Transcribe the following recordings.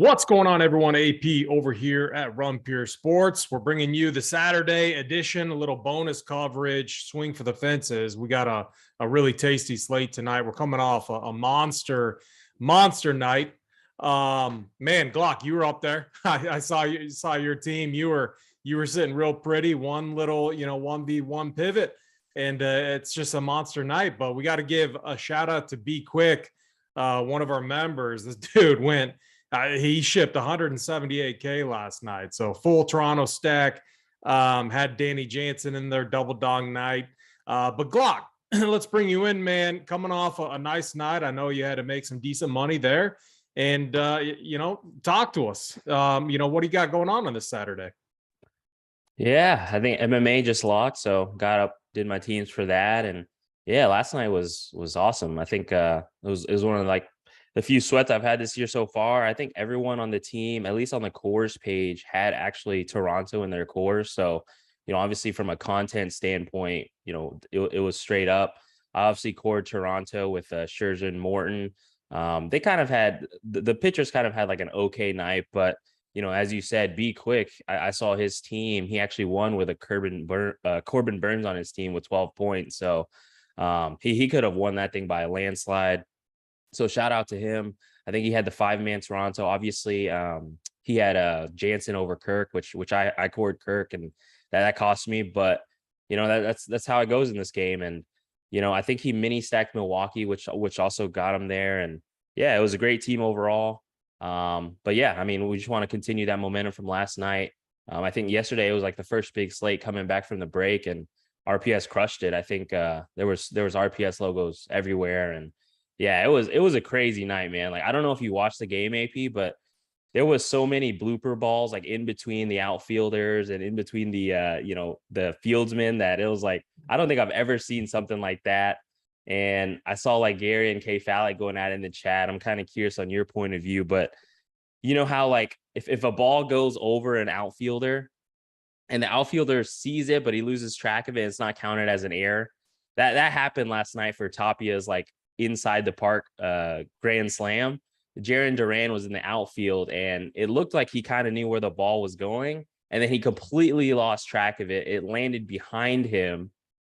What's going on, everyone? AP over here at Run Pure Sports. We're bringing you the Saturday edition, a little bonus coverage, swing for the fences. We got a really tasty slate tonight. We're coming off a monster night. Man, Glock, you were up there. I saw your team. You were sitting real pretty. One little, 1v1 pivot, and it's just a monster night. But we got to give a shout out to Be Quick, one of our members. This dude went. He shipped 178K last night. So full Toronto stack. Had Danny Jansen in there, double dong night. But Glock, let's bring you in, man. Coming off a nice night. I know you had to make some decent money there. And, talk to us. What do you got going on this Saturday? Yeah, I think MMA just locked. So got up, did my teams for that. And yeah, last night was awesome. I think it was one of the few sweats I've had this year so far. I think everyone on the team, at least on the cores page, had actually Toronto in their cores. So, obviously from a content standpoint, it was straight up. I obviously cored Toronto with Scherzer and Morton. They kind of had the pitchers kind of had like an okay night, but as you said, Be Quick. I saw his team. He actually won with a Corbin Burns on his team with 12 points. So he could have won that thing by a landslide. So shout out to him. I think he had the 5-man Toronto. Obviously, he had Jansen over Kirk, which I cored Kirk, and that cost me. But that's how it goes in this game. And I think he mini stacked Milwaukee, which also got him there. And yeah, it was a great team overall. But yeah, I mean, we just want to continue that momentum from last night. I think yesterday it was like the first big slate coming back from the break, and RPS crushed it. I think there was RPS logos everywhere, and yeah, it was a crazy night, man. Like, I don't know if you watched the game, AP, but there was so many blooper balls like in between the outfielders and in between the the fieldsmen that it was like, I don't think I've ever seen something like that. And I saw like Gary and K Fallak going at it in the chat. I'm kind of curious on your point of view, but you know how like if a ball goes over an outfielder and the outfielder sees it, but he loses track of it, it's not counted as an error. That happened last night for Tapia's like inside the park grand slam. Jarren Duran was in the outfield, and it looked like he kind of knew where the ball was going, and then he completely lost track of it. It landed behind him,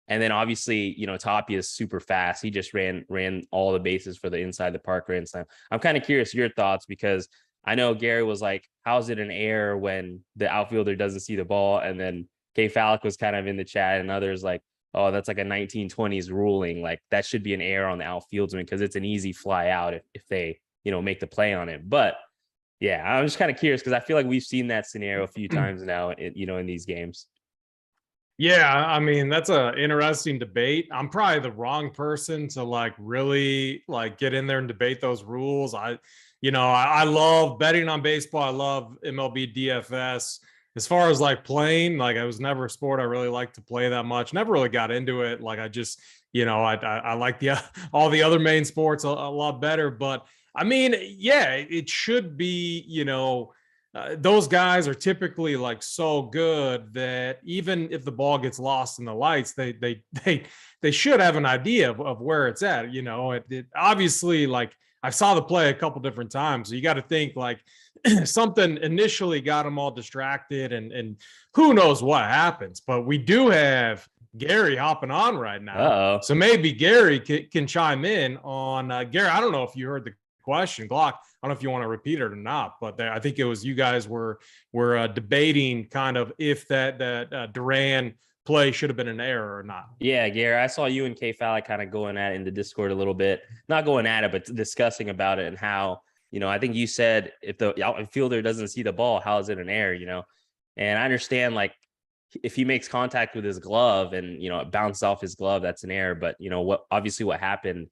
and then obviously Tapia is super fast. He just ran all the bases for the inside the park grand slam. I'm kind of curious your thoughts, because I know Gary was like, how's it an error when the outfielder doesn't see the ball? And then K Fallak was kind of in the chat, and others like, oh, that's like a 1920s ruling. Like, that should be an error on the outfieldsman because it's an easy fly out if they, make the play on it. But yeah, I'm just kind of curious because I feel like we've seen that scenario a few times now, in these games. Yeah, I mean, that's a interesting debate. I'm probably the wrong person to really get in there and debate those rules. I love betting on baseball. I love MLB DFS. As far as playing, it was never a sport I really liked to play that much. Never really got into it. I just, I like all the other main sports a lot better. But I mean, yeah, it should be, those guys are typically so good that even if the ball gets lost in the lights, they should have an idea of where it's at. It obviously, I saw the play a couple different times. So you got to think something initially got them all distracted, and who knows what happens. But we do have Gary hopping on right now. Uh-oh. So maybe Gary can chime in on Gary. I don't know if you heard the question, Glock. I don't know if you want to repeat it or not, but I think it was you guys were debating kind of if that Duran play should have been an error or not. Yeah, Gary, I saw you and K Fallak kind of going at it in the Discord a little bit. Not going at it, but discussing about it and how, I think you said if the outfielder doesn't see the ball, how is it an error, And I understand, if he makes contact with his glove and, it bounces off his glove, that's an error. But, what happened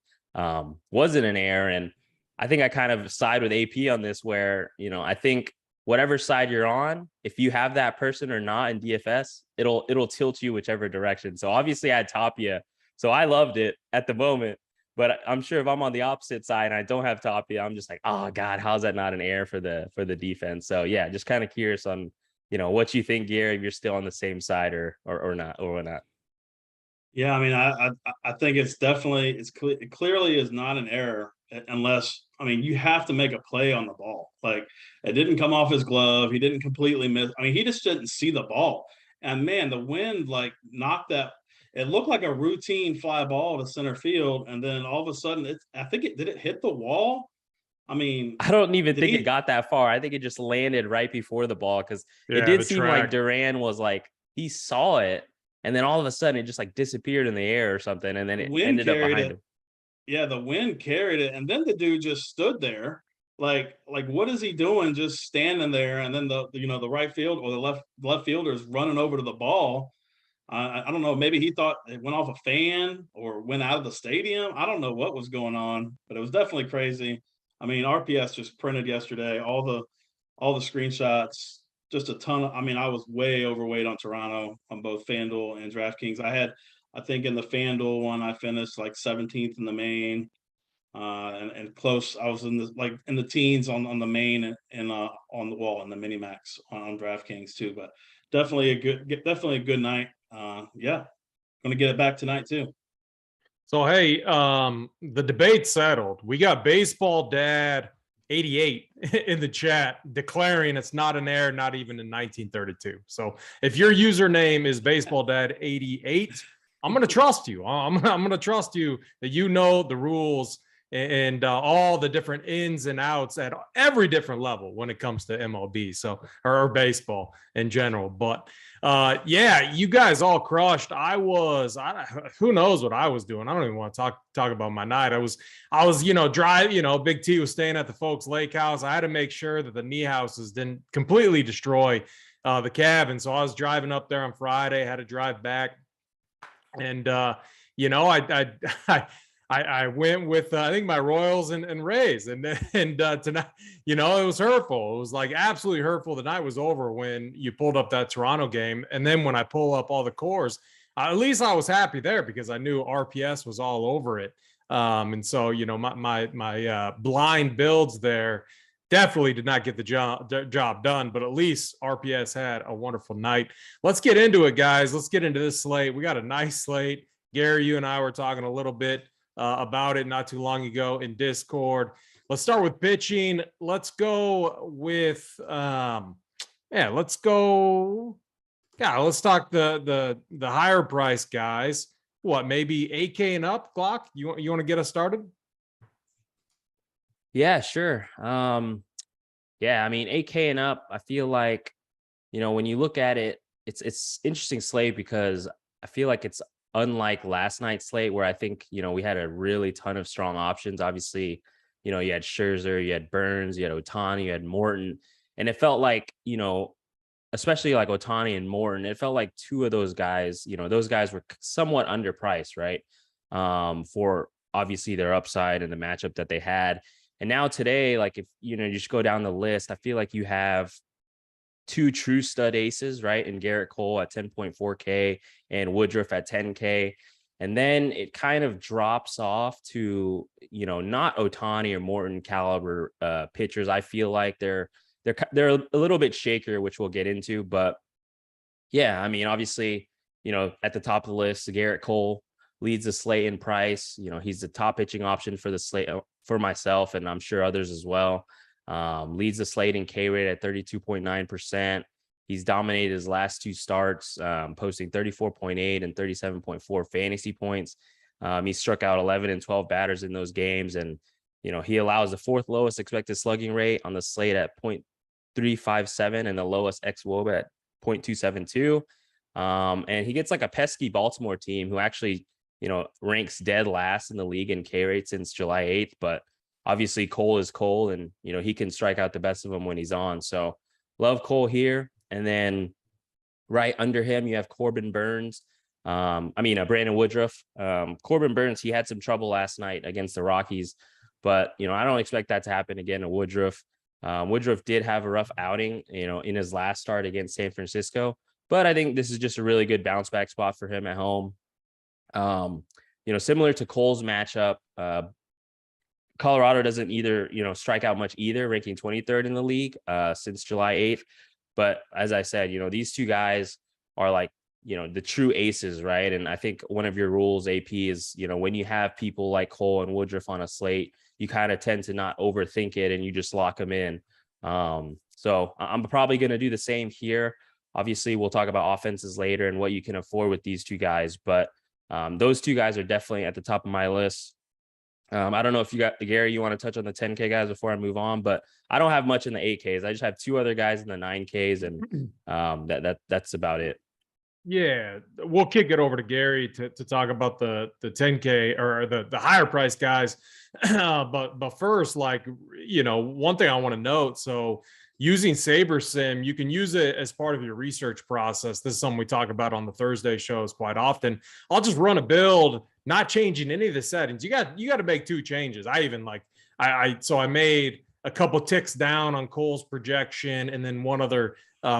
wasn't an error. And I think I kind of side with AP on this where, I think whatever side you're on, if you have that person or not in DFS, it'll tilt you whichever direction. So obviously I had Tapia, so I loved it at the moment. But I'm sure if I'm on the opposite side and I don't have Tapia, I'm just like, oh God, how's that not an error for the defense? So yeah, just kind of curious on what you think, Gary, if you're still on the same side or not or not. Yeah, I mean, I think it's definitely it clearly is not an error unless, I mean, you have to make a play on the ball. Like, it didn't come off his glove. He didn't completely miss. I mean, he just didn't see the ball. And man, the wind like knocked that. It looked like a routine fly ball to center field, and then all of a sudden, I think it did it hit the wall. I mean, I don't even did think it he? got that far. I think it just landed right before the ball because it Yeah, did the seem like track. Duran was like he saw it, and then all of a sudden it just like disappeared in the air or something, and then The it wind ended up carried behind it. him. Yeah, the wind carried it, and then the dude just stood there, like what is he doing, just standing there? And then the right field or the left fielder is running over to the ball. I don't know, maybe he thought it went off a fan or went out of the stadium. I don't know what was going on, but it was definitely crazy. I mean, RPS just printed yesterday all the screenshots, just a ton of. I mean, I was way overweight on Toronto on both FanDuel and DraftKings. I think in the FanDuel one, I finished like 17th in the main, and close. I was in in the teens on the main and on the wall in the mini max on DraftKings too. But definitely a good night. Yeah, gonna get it back tonight too. So hey, the debate settled. We got Baseball Dad 88 in the chat declaring it's not an error, not even in 1932. So if your username is Baseball Dad 88, I'm gonna trust you. I'm gonna trust you that you know the rules and all the different ins and outs at every different level when it comes to MLB, so or baseball in general. But yeah, you guys all crushed. Who knows what I was doing. I don't even want to talk about my night. I was Big T was staying at the folks lake house. I had to make sure that the knee houses didn't completely destroy the cabin. So I was driving up there on Friday, had to drive back. And I went with I think my Royals and Rays, and tonight, it was hurtful. It was like absolutely hurtful. The night was over when you pulled up that Toronto game, and then when I pull up all the cores, at least I was happy there because I knew RPS was all over it. And so my blind builds there definitely did not get the job done, but at least RPS had a wonderful night. Let's get into it, guys. Let's get into this slate. We got a nice slate. Gary, you and I were talking a little bit about it not too long ago in Discord. Let's start with pitching. Let's go with let's go. Yeah, let's talk the higher price guys. What, maybe 8K and up, Glock? You want to get us started? Yeah, sure. Yeah, I mean 8K and up. I feel like when you look at it, it's interesting slate because I feel like it's unlike last night's slate where I think we had a really ton of strong options. Obviously, you had Scherzer, you had Burns, you had Ohtani, you had Morton, and it felt like especially like Ohtani and Morton, it felt like two of those guys. Those guys were somewhat underpriced, right? For obviously their upside and the matchup that they had. And now today, like if you just go down the list, I feel like you have two true stud aces, right? And Garrett Cole at 10.4K and Woodruff at 10K. And then it kind of drops off to, not Ohtani or Morton caliber pitchers. I feel like they're a little bit shakier, which we'll get into. But yeah, I mean, obviously, at the top of the list, Garrett Cole leads the slate in price. He's the top pitching option for the slate for myself, and I'm sure others as well. Leads the slate in K rate at 32.9%. He's dominated his last two starts, posting 34.8 and 37.4 fantasy points. He struck out 11 and 12 batters in those games, and he allows the fourth lowest expected slugging rate on the slate at 0.357 and the lowest xWOBA at 0.272. And he gets like a pesky Baltimore team who actually ranks dead last in the league in K rate since July 8th. But obviously Cole is Cole, and he can strike out the best of them when he's on. So love Cole here. And then right under him, you have Corbin Burns. Brandon Woodruff. Corbin Burns, he had some trouble last night against the Rockies, but I don't expect that to happen again to Woodruff. Woodruff did have a rough outing, in his last start against San Francisco, but I think this is just a really good bounce back spot for him at home. Similar to Cole's matchup, Colorado doesn't either, strike out much either, ranking 23rd in the league since July 8th. But as I said, these two guys are like the true aces, right? And I think one of your rules, AP, is, when you have people like Cole and Woodruff on a slate, you kind of tend to not overthink it and you just lock them in. So I'm probably going to do the same here. Obviously, we'll talk about offenses later and what you can afford with these two guys, but those two guys are definitely at the top of my list. I don't know if Gary, you want to touch on the 10K guys before I move on, but I don't have much in the 8Ks. I just have two other guys in the 9Ks, and that's about it. Yeah, we'll kick it over to Gary to talk about the 10K or the higher price guys. But first, one thing I want to note. So using SaberSim, you can use it as part of your research process. This is something we talk about on the Thursday shows quite often. I'll just run a build, not changing any of the settings. You got to make two changes. I made a couple ticks down on Cole's projection and then one other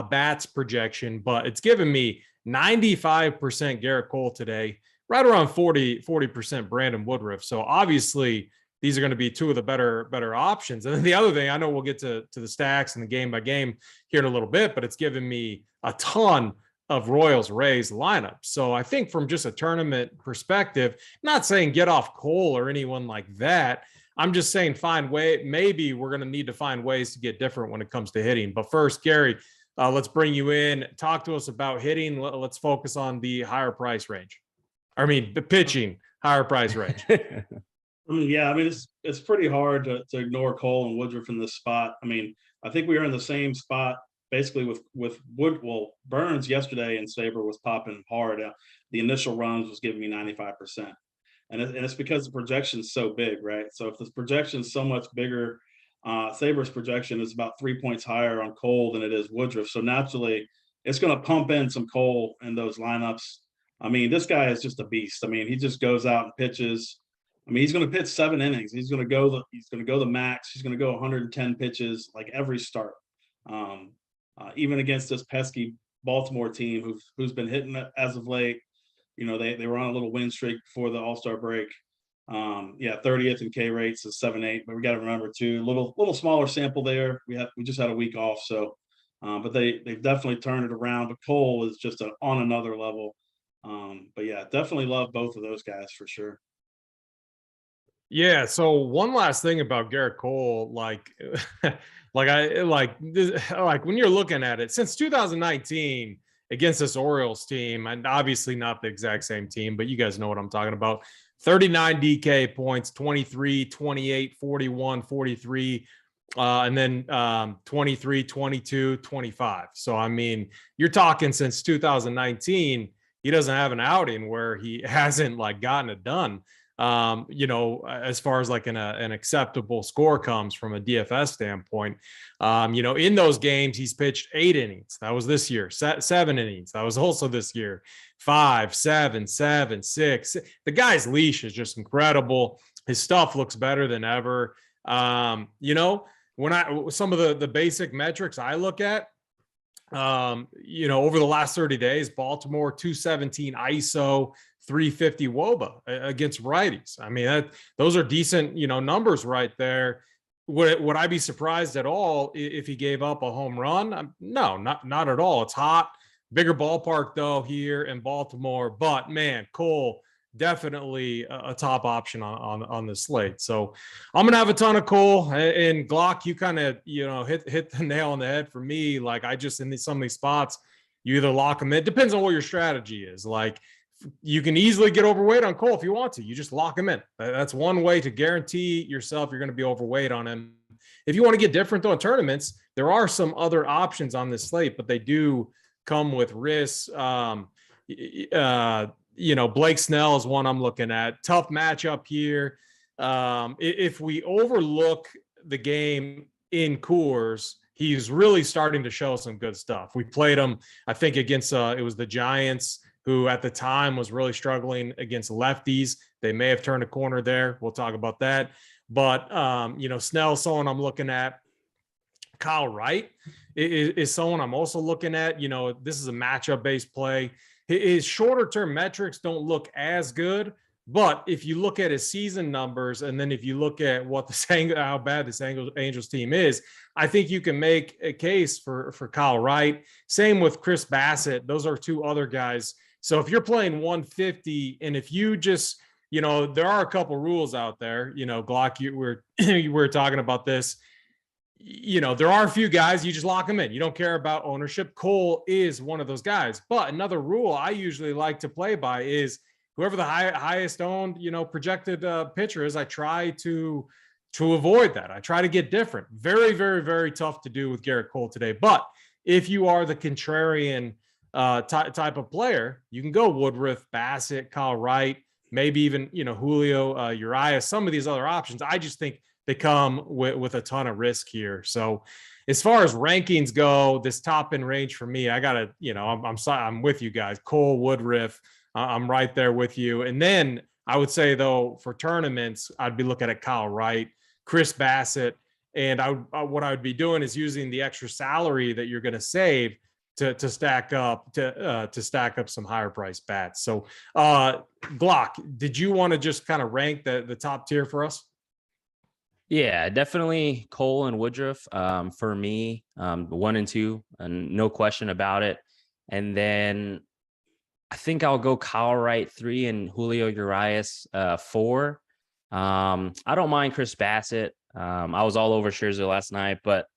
bats projection, but it's given me 95% Garrett Cole today, right around 40% Brandon Woodruff. So obviously these are going to be two of the better options. And then the other thing, I know we'll get to the stacks and the game by game here in a little bit, but it's given me a ton of Royals Rays lineup. So I think from just a tournament perspective, not saying get off Cole or anyone like that. I'm just saying maybe we're going to need to find ways to get different when it comes to hitting. But first, Gary, let's bring you in. Talk to us about hitting. Let's focus on the higher price range. The pitching higher price range. It's pretty hard to ignore Cole and Woodruff in this spot. I think we are in the same spot basically with Burns yesterday, and Saber was popping hard. The initial runs was giving me 95%. And it's because the projection is so big, right? So if the projection is so much bigger, Saber's projection is about 3 points higher on Cole than it is Woodruff. So naturally, it's going to pump in some Cole in those lineups. This guy is just a beast. He just goes out and pitches. He's going to pitch 7 innings. He's going to go the max. He's going to go 110 pitches like every start. Even against this pesky Baltimore team who's been hitting as of late. They were on a little win streak before the All-Star break. 30th in K rates is 7.8, but we got to remember too, little smaller sample there. We just had a week off, so but they've definitely turned it around. But Cole is just on another level. But yeah, definitely love both of those guys for sure. Yeah. So one last thing about Garrett Cole, when you're looking at it since 2019 against this Orioles team, and obviously not the exact same team, but you guys know what I'm talking about. 39 DK points, 23, 28, 41, 43, and then 23, 22, 25. So, you're talking since 2019, he doesn't have an outing where he hasn't gotten it done. As far as an acceptable score comes from a DFS standpoint. In those games, he's pitched 8 innings. That was this year. 7 innings. That was also this year. 5, 7, 7, 6. The guy's leash is just incredible. His stuff looks better than ever. When some of the basic metrics I look at, over the last 30 days, Baltimore 217 ISO, 350 WOBA against righties. Those are decent, numbers right there. Would I be surprised at all if he gave up a home run? No, not at all. It's hot, bigger ballpark though here in Baltimore. But man, Cole definitely a top option on the slate. So I'm gonna have a ton of Cole and Glock. You kind of hit the nail on the head for me. I just in some of these spots, you either lock them in. Depends on what your strategy is. You can easily get overweight on Cole if you want to. You just lock him in. That's one way to guarantee yourself you're going to be overweight on him. If you want to get different though in tournaments, there are some other options on this slate, but they do come with risks. Blake Snell is one I'm looking at. Tough matchup here. If we overlook the game in Coors, he's really starting to show some good stuff. We played him, I think, against it was the Giants, who at the time was really struggling against lefties. They may have turned a corner there. We'll talk about that. But, Snell's someone I'm looking at. Kyle Wright is someone I'm also looking at. This is a matchup-based play. His shorter-term metrics don't look as good, But if you look at his season numbers, and then if you look at what how bad this Angels team is, I think you can make a case for Kyle Wright. Same with Chris Bassett. Those are two other guys. So if you're playing 150, and if you just, there are a couple rules out there, Glock, we're talking about this. There are a few guys, you just lock them in. You don't care about ownership. Cole is one of those guys. But another rule I usually like to play by is whoever the highest owned, projected pitcher is, I try to avoid that. I try to get different. Very, very, very tough to do with Garrett Cole today. But if you are the contrarian type of player, you can go Woodruff, Bassett, Kyle Wright, maybe even, Julio, Urias, some of these other options. I just think they come with a ton of risk here. So as far as rankings go, this top end range for me, I gotta, I'm with you guys. Cole, Woodruff, I'm right there with you. And then I would say, though, for tournaments, I'd be looking at Kyle Wright, Chris Bassett, and what I would be doing is using the extra salary that you're going to save to stack up some higher price bats. So, Glock, did you want to just kind of rank the top tier for us? Yeah, definitely Cole and Woodruff for me, 1 and 2, and no question about it. And then I think I'll go Kyle Wright 3 and Julio Urias 4. I don't mind Chris Bassett. I was all over Scherzer last night, but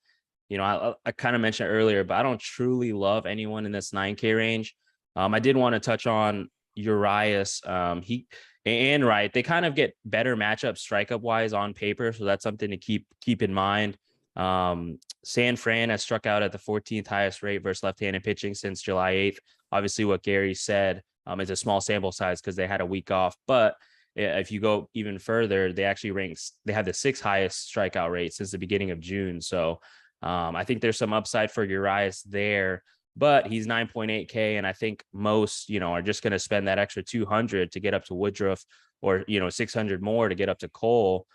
I kind of mentioned earlier, but I don't truly love anyone in this 9K range. I did want to touch on Urias. He and Wright, they kind of get better matchups strikeout wise on paper, so that's something to keep in mind. San Fran has struck out at the 14th highest rate versus left-handed pitching since July 8th. Obviously, what Gary said is a small sample size because they had a week off. But if you go even further, they have the 6th highest strikeout rate since the beginning of June. So I think there's some upside for Urias there. But he's 9.8K, and I think most, are just going to spend that extra 200 to get up to Woodruff, or 600 more to get up to Cole.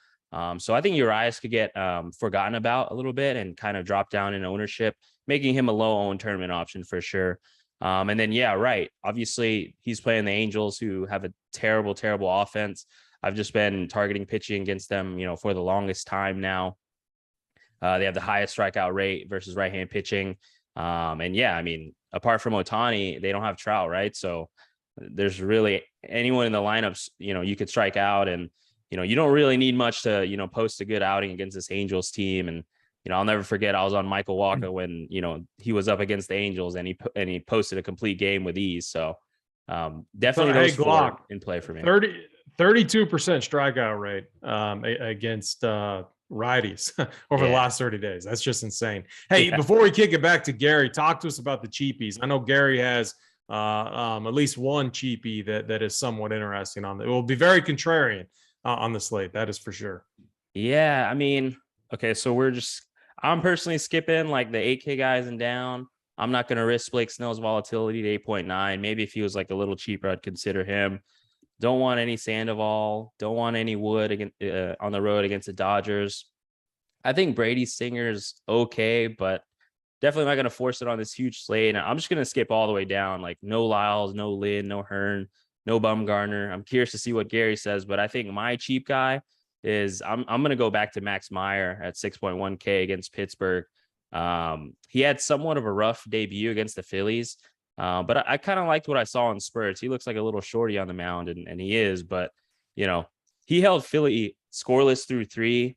So I think Urias could get forgotten about a little bit and kind of drop down in ownership, making him a low-owned tournament option for sure. And then, Wright. Obviously, he's playing the Angels, who have a terrible, terrible offense. I've just been targeting pitching against them, for the longest time now. They have the highest strikeout rate versus right-hand pitching. Apart from Ohtani, they don't have Trout, right? So there's really anyone in the lineups, you could strike out, and, you don't really need much to, post a good outing against this Angels team. And, I'll never forget, I was on Michael Walker when, he was up against the Angels, and he posted a complete game with ease. So definitely those four in play for me. 32% strikeout rate against righties over the last 30 days. That's just insane. Hey, before we kick it back to Gary, talk to us about the cheapies. I know Gary has at least one cheapie that is somewhat interesting on it. It will be very contrarian on the slate. That is for sure. Yeah. Okay. So I'm personally skipping like the 8K guys and down. I'm not going to risk Blake Snell's volatility to 8.9. Maybe if he was like a little cheaper, I'd consider him. Don't want any Sandoval. Don't want any Wood on the road against the Dodgers. I think Brady Singer's okay, but definitely not going to force it on this huge slate. And I'm just going to skip all the way down, like no Lyles, no Lynn, no Hearn, no Bumgarner. I'm curious to see what Gary says, but I think my cheap guy is I'm going to go back to Max Meyer at 6.1K against Pittsburgh. He had somewhat of a rough debut against the Phillies. But I kind of liked what I saw in spurts. He looks like a little shorty on the mound, and he is, but he held Philly scoreless through 3.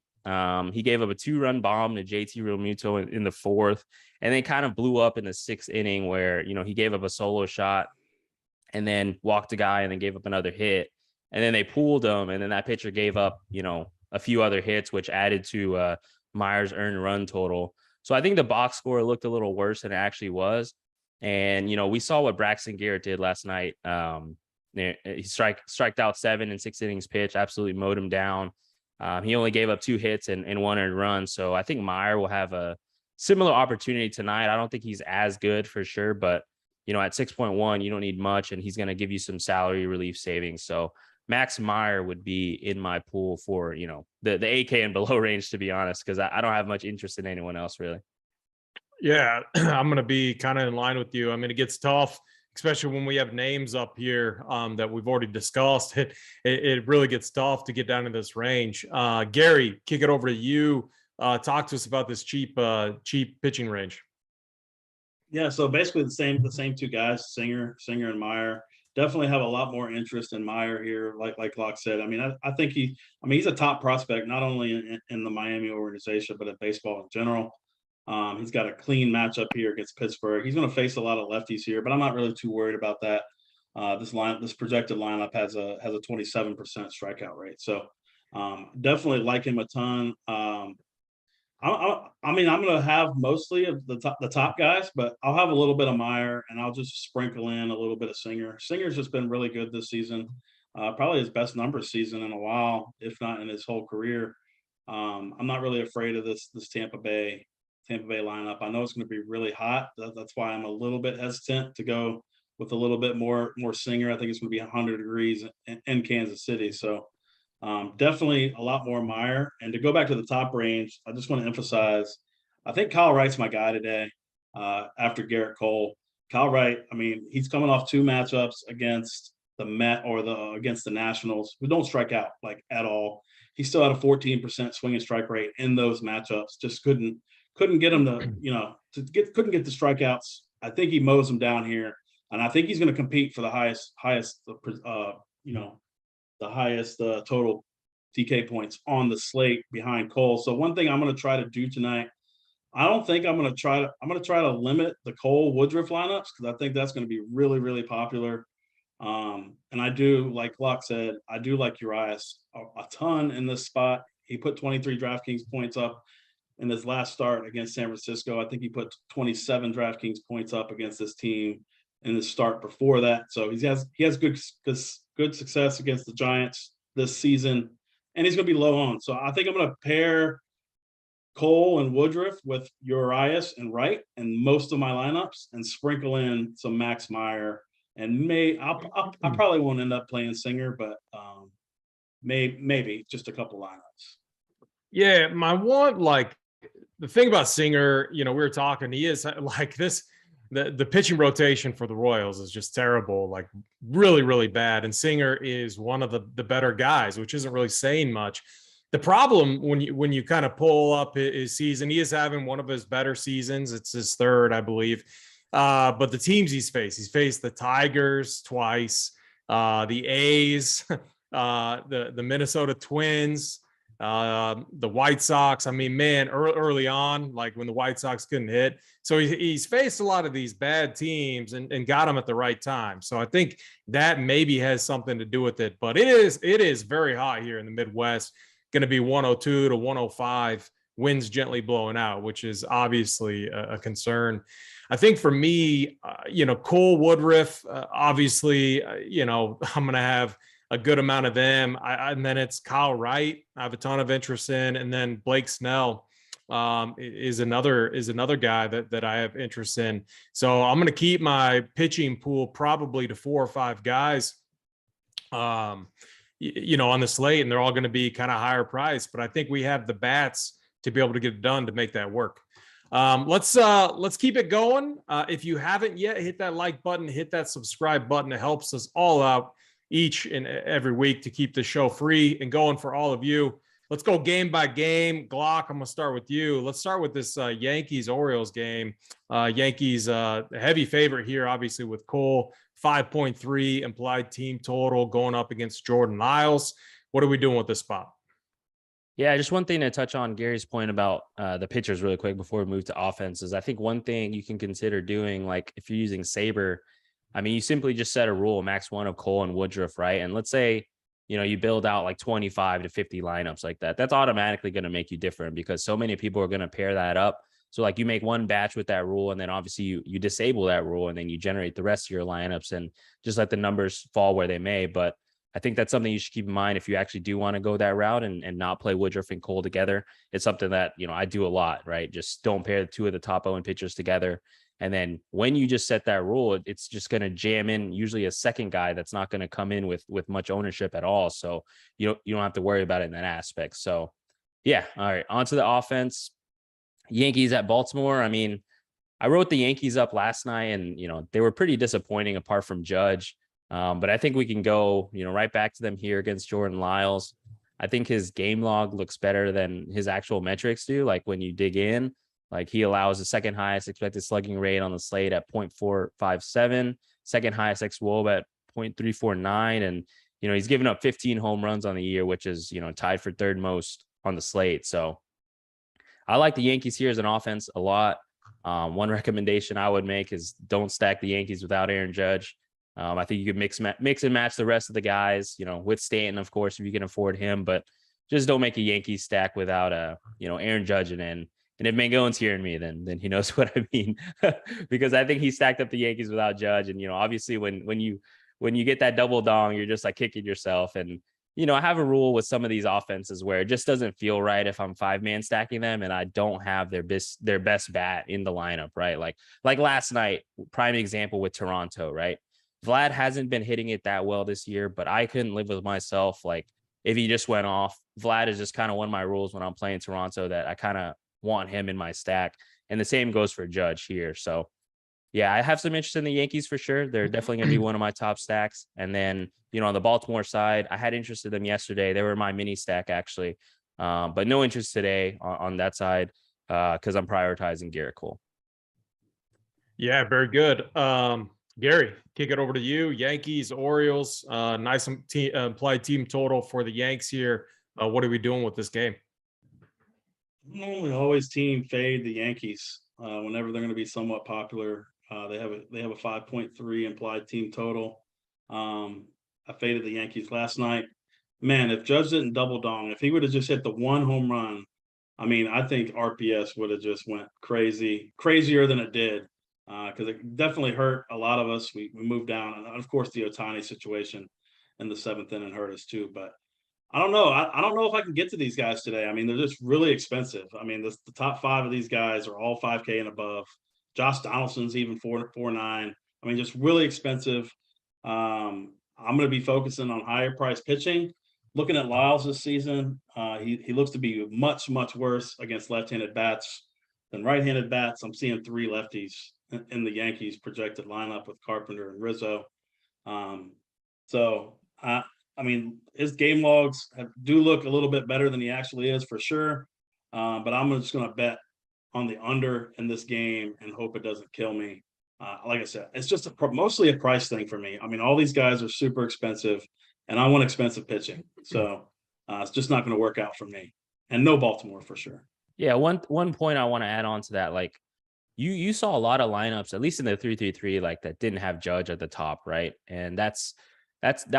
He gave up a 2-run bomb to JT Realmuto in the 4th, and then kind of blew up in the 6th inning where, he gave up a solo shot and then walked a guy and then gave up another hit. And then they pulled him, and then that pitcher gave up, a few other hits, which added to Meyer's earned run total. So I think the box score looked a little worse than it actually was. And, we saw what Braxton Garrett did last night. He striked out 7 in 6 innings pitched, absolutely mowed him down. He only gave up 2 hits and 1 earned run. So I think Meyer will have a similar opportunity tonight. I don't think he's as good for sure, but, at 6.1, you don't need much, and he's going to give you some salary relief savings. So Max Meyer would be in my pool for, the 8K and below range, to be honest, because I don't have much interest in anyone else really. Yeah, I'm going to be kind of in line with you. It gets tough especially when we have names up here that we've already discussed. It really gets tough to get down to this range. Gary, kick it over to you. Talk to us about this cheap pitching range. Yeah, so basically the same two guys, Singer and Meyer. Definitely have a lot more interest in Meyer here, like Locke said. I mean, I think he's a top prospect, not only in the Miami organization, but in baseball in general. He's got a clean matchup here against Pittsburgh. He's going to face a lot of lefties here, but I'm not really too worried about that. This projected lineup has a 27% strikeout rate, so definitely like him a ton. I mean, I'm going to have mostly of the top guys, but I'll have a little bit of Meyer, and I'll just sprinkle in a little bit of Singer. Singer's just been really good this season, probably his best numbers season in a while, if not in his whole career. I'm not really afraid of this Tampa Bay lineup. I know it's going to be really hot. That's why I'm a little bit hesitant to go with a little bit more Singer. I think it's going to be 100 degrees in Kansas City, so. Definitely a lot more Meyer. And to go back to the top range, I just want to emphasize, I think Kyle Wright's my guy today after Garrett Cole. Kyle Wright, I mean, he's coming off 2 matchups against the against the Nationals, who don't strike out like at all. He still had a 14% swing and strike rate in those matchups. Just couldn't get him to, couldn't get the strikeouts. I think he mows them down here. And I think he's going to compete for the highest total DK points on the slate behind Cole. So one thing I'm going to try to do tonight, I'm going to try to limit the Cole Woodruff lineups, because I think that's going to be really, really popular. And I do, like Locke said, I do like Urias a ton in this spot. He put 23 DraftKings points up in his last start against San Francisco. I think he put 27 DraftKings points up against this team in the start before that. So he has good success against the Giants this season, and he's going to be low on. So I think I'm going to pair Cole and Woodruff with Urias and Wright in most of my lineups, and sprinkle in some Max Meyer. And I probably won't end up playing Singer, but maybe just a couple lineups. Yeah, the thing about Singer, we were talking, he is like this. The pitching rotation for the Royals is just terrible, like really, really bad. And Singer is one of the better guys, which isn't really saying much. The problem when you kind of pull up his season, he is having one of his better seasons. It's his 3rd, I believe. But the teams he's faced the Tigers twice, the A's, the Minnesota Twins, the White Sox. I mean, man, early on, like when the White Sox couldn't hit. So he's faced a lot of these bad teams and got them at the right time. So I think that maybe has something to do with it. But it is very hot here in the Midwest. Going to be 102 to 105, winds gently blowing out, which is obviously a concern. I think for me, Cole, Woodruff, obviously, I'm going to have a good amount of them. And then it's Kyle Wright. I have a ton of interest in, and then Blake Snell is another guy that I have interest in. So I'm going to keep my pitching pool probably to 4 or 5 guys, on the slate, and they're all going to be kind of higher price. But I think we have the bats to be able to get it done to make that work. Let's keep it going. If you haven't yet, hit that like button, hit that subscribe button. It helps us all out each and every week to keep the show free and going for all of you. Let's go game by game. Glock, I'm going to start with you. Let's start with this Yankees Orioles game. Yankees heavy favorite here, obviously, with Cole, 5.3 implied team total going up against Jordan Lyles. What are we doing with this spot? Yeah, just one thing to touch on Gary's point about the pitchers really quick before we move to offenses. I think one thing you can consider doing, like if you're using Saber, I mean, you simply just set a rule, max 1 of Cole and Woodruff, right? And let's say, you build out like 25 to 50 lineups like that. That's automatically going to make you different, because so many people are going to pair that up. So like you make one batch with that rule, and then obviously you disable that rule, and then you generate the rest of your lineups and just let the numbers fall where they may. But I think that's something you should keep in mind if you actually do want to go that route and not play Woodruff and Cole together. It's something that, I do a lot, right? Just don't pair the 2 of the top 0 pitchers together. And then when you just set that rule, it's just going to jam in usually a second guy that's not going to come in with much ownership at all. So you don't have to worry about it in that aspect. So yeah. All right. On to the offense. Yankees at Baltimore. I mean, I wrote the Yankees up last night, and they were pretty disappointing apart from Judge. But I think we can go right back to them here against Jordan Lyles. I think his game log looks better than his actual metrics do. Like when you dig in, like he allows the second highest expected slugging rate on the slate at 0.457, second highest xWOB at 0.349, and he's given up 15 home runs on the year, which is tied for third most on the slate. So I like the Yankees here as an offense a lot. One recommendation I would make is don't stack the Yankees without Aaron Judge. I think you could mix and match the rest of the guys, with Stanton, of course, if you can afford him, but just don't make a Yankees stack without Aaron Judge in. And if Mangone's hearing me, then he knows what I mean, because I think he stacked up the Yankees without Judge. And, obviously when you get that double dong, you're just like kicking yourself. And, I have a rule with some of these offenses where it just doesn't feel right if I'm 5-man stacking them and I don't have their best bat in the lineup, right? Like last night, prime example with Toronto, right? Vlad hasn't been hitting it that well this year, but I couldn't live with myself. Like if he just went off, Vlad is just kind of one of my rules when I'm playing Toronto, that I kind of want him in my stack. And the same goes for Judge here. So yeah, I have some interest in the Yankees for sure. They're definitely going to be one of my top stacks. And then, on the Baltimore side, I had interest in them yesterday. They were my mini stack actually. But no interest today on that side because I'm prioritizing Garrett Cole. Yeah, very good. Gary, kick it over to you. Yankees, Orioles, nice implied team total for the Yanks here. What are we doing with this game? Normally always team fade the Yankees whenever they're going to be somewhat popular. They have a 5.3 implied team total. I faded the Yankees last night. Man, if Judge didn't double dong, if he would have just hit the one home run, I mean, I think RPS would have just went crazier than it did. Because it definitely hurt a lot of us. We moved down, and of course the Ohtani situation in the 7th inning hurt us too. But I don't know. I don't know if I can get to these guys today. I mean, they're just really expensive. I mean, the top 5 of these guys are all 5K and above. Josh Donaldson's even 4.9. I mean, just really expensive. I'm going to be focusing on higher price pitching. Looking at Lyles this season, he looks to be much worse against left-handed bats than right-handed bats. I'm seeing 3 lefties in the Yankees projected lineup with Carpenter and Rizzo. So I mean, his game logs do look a little bit better than he actually is for sure. But I'm just going to bet on the under in this game and hope it doesn't kill me. Like I said, it's just mostly a price thing for me. I mean, all these guys are super expensive, and I want expensive pitching. So it's just not going to work out for me. And no Baltimore for sure. Yeah, one point I want to add on to that, like you saw a lot of lineups, at least in the 3-3-3, like that didn't have Judge at the top, right? And that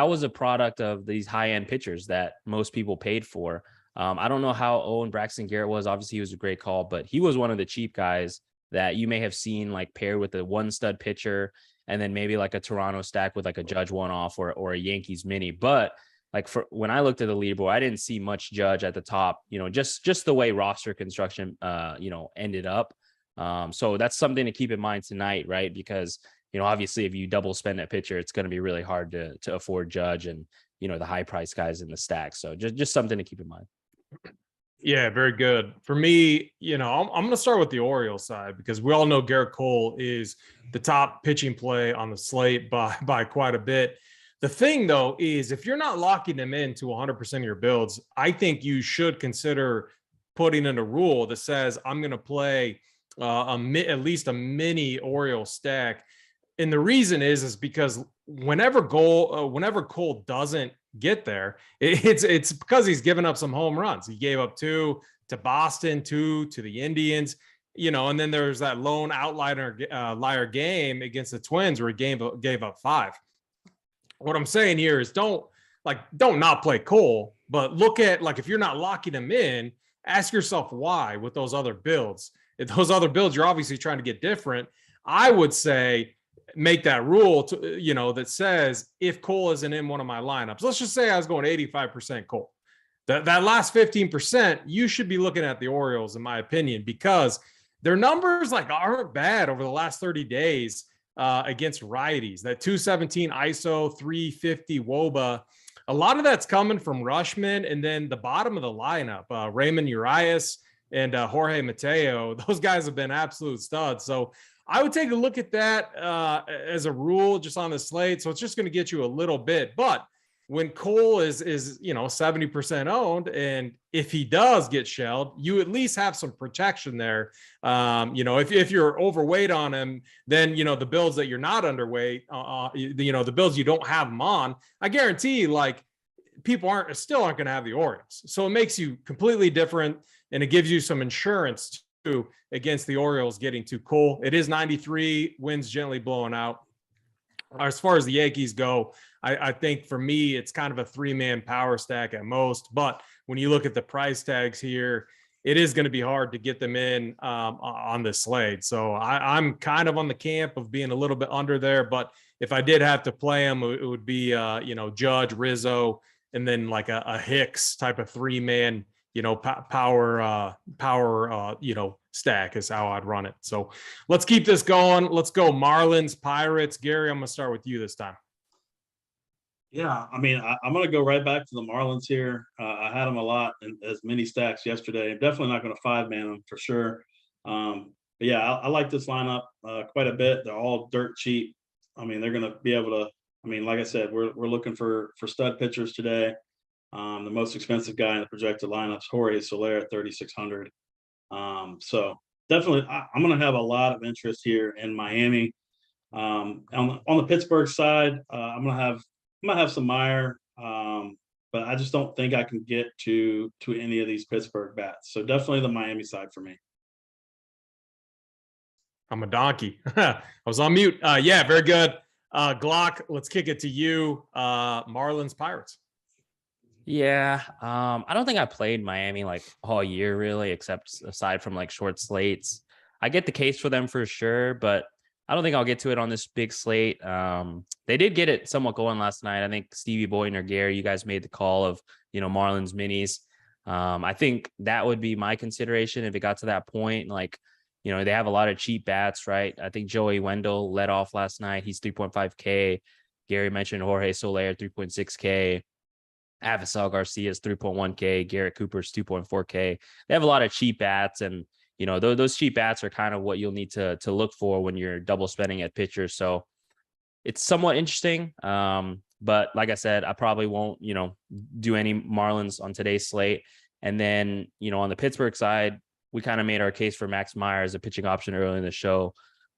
was a product of these high-end pitchers that most people paid for. I don't know how Owen Braxton Garrett was. Obviously, he was a great call, but he was one of the cheap guys that you may have seen like paired with a one stud pitcher and then maybe like a Toronto stack with like a Judge one-off or a Yankees mini. But like for when I looked at the leaderboard, I didn't see much Judge at the top, just the way roster construction, ended up. So that's something to keep in mind tonight, right? Because, obviously if you double spend a pitcher, it's going to be really hard to afford Judge and, the high price guys in the stack. So just something to keep in mind. Yeah, very good. For me, I'm going to start with the Orioles side because we all know Garrett Cole is the top pitching play on the slate by quite a bit. The thing, though, is if you're not locking them into 100% of your builds, I think you should consider putting in a rule that says I'm going to play at least a mini Orioles stack. And the reason is because whenever Cole doesn't get there, it's because he's given up some home runs. He gave up 2 to Boston, 2 to the Indians, and then there's that lone liar game against the Twins where he gave up 5. What I'm saying here is don't not play Cole, but look at like if you're not locking him in, ask yourself why with those other builds. If those other builds, you're obviously trying to get different. I would say make that rule to, that says if Cole isn't in one of my lineups, let's just say I was going 85% Cole. That last 15%, you should be looking at the Orioles, in my opinion, because their numbers aren't bad over the last 30 days against righties. That 217 ISO, 350 WOBA. A lot of that's coming from Rushman, and then the bottom of the lineup, Raymond Urias and Jorge Mateo. Those guys have been absolute studs. So I would take a look at that as a rule just on the slate. So it's just going to get you a little bit. But when Cole is 70% owned, and if he does get shelled, you at least have some protection there. If you're overweight on him, then the builds that you're not underweight, the builds you don't have him on, I guarantee people still aren't going to have the Orioles. So it makes you completely different, and it gives you some insurance too against the Orioles getting too cool. It is 93, winds gently blowing out. As far as the Yankees go, I think for me, it's kind of a 3-man power stack at most. But when you look at the price tags here, it is going to be hard to get them in on the slate. So I'm kind of on the camp of being a little bit under there. But if I did have to play them, it would be, Judge, Rizzo, and then like a Hicks type of 3-man, power, stack is how I'd run it. So let's keep this going. Let's go Marlins, Pirates. Gary, I'm going to start with you this time. Yeah, I mean, I'm going to go right back to the Marlins here. I had them a lot in as mini stacks yesterday. I'm definitely not going to 5-man them for sure. But yeah, I like this lineup quite a bit. They're all dirt cheap. I mean, they're going to be able to. I mean, like I said, we're looking for stud pitchers today. The most expensive guy in the projected lineup is Jorge Soler at 3,600. So definitely, I'm going to have a lot of interest here in Miami. On the Pittsburgh side, I'm gonna have some Meyer, but I just don't think I can get to any of these Pittsburgh bats. So definitely the Miami side for me. I'm a donkey. I was on mute. Yeah, very good. Glock, let's kick it to you. Marlins, Pirates. Yeah, I don't think I played Miami like all year really, except aside from like short slates. I get the case for them for sure, but I don't think I'll get to it on this big slate. They did get it somewhat going last night. I think Stevie Boyden or Gary, you guys made the call of, Marlins minis. I think that would be my consideration if it got to that point. Like, they have a lot of cheap bats, right? I think Joey Wendell led off last night. He's 3.5K. Gary mentioned Jorge Soler, 3.6K. Avisal Garcia's 3.1K. Garrett Cooper's 2.4K. They have a lot of cheap bats, and those cheap bats are kind of what you'll need to look for when you're double spending at pitchers. So it's somewhat interesting. But like I said, I probably won't, do any Marlins on today's slate. And then, on the Pittsburgh side, we kind of made our case for Max Meyer as a pitching option early in the show.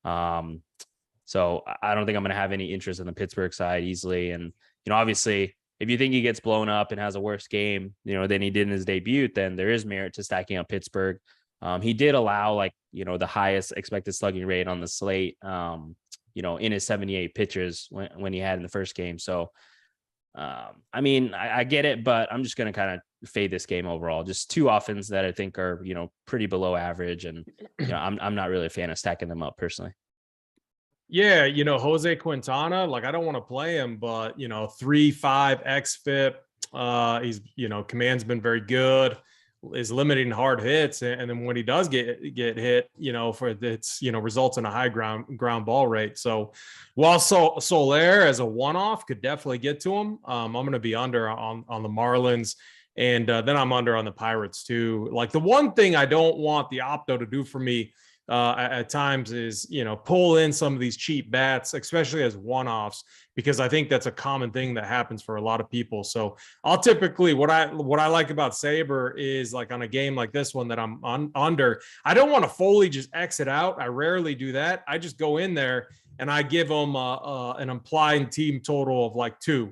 So I don't think I'm going to have any interest in the Pittsburgh side easily. And, obviously, if you think he gets blown up and has a worse game, than he did in his debut, then there is merit to stacking up Pittsburgh. He did allow the highest expected slugging rate on the slate, in his 78 pitches when he had in the first game. So, I mean, I get it, but I'm just going to kind of fade this game overall. Just two offenses that I think are, pretty below average. And, I'm not really a fan of stacking them up personally. Yeah, Jose Quintana, I don't want to play him, but 3.5 xFIP. He's, command's been very good, is limiting hard hits, and then when he does get hit, results in a high ground ball rate. So while Soler as a one-off could definitely get to him, I'm going to be under on the Marlins, and then I'm under on the Pirates too. Like, the one thing I don't want the opto to do for me at times is, pull in some of these cheap bats, especially as one-offs, because I think that's a common thing that happens for a lot of people. So I'll typically, what I like about Saber is, like, on a game like this one that I'm under, I don't want to fully just exit out. I rarely do that. I just go in there and I give them an implied team total of like 2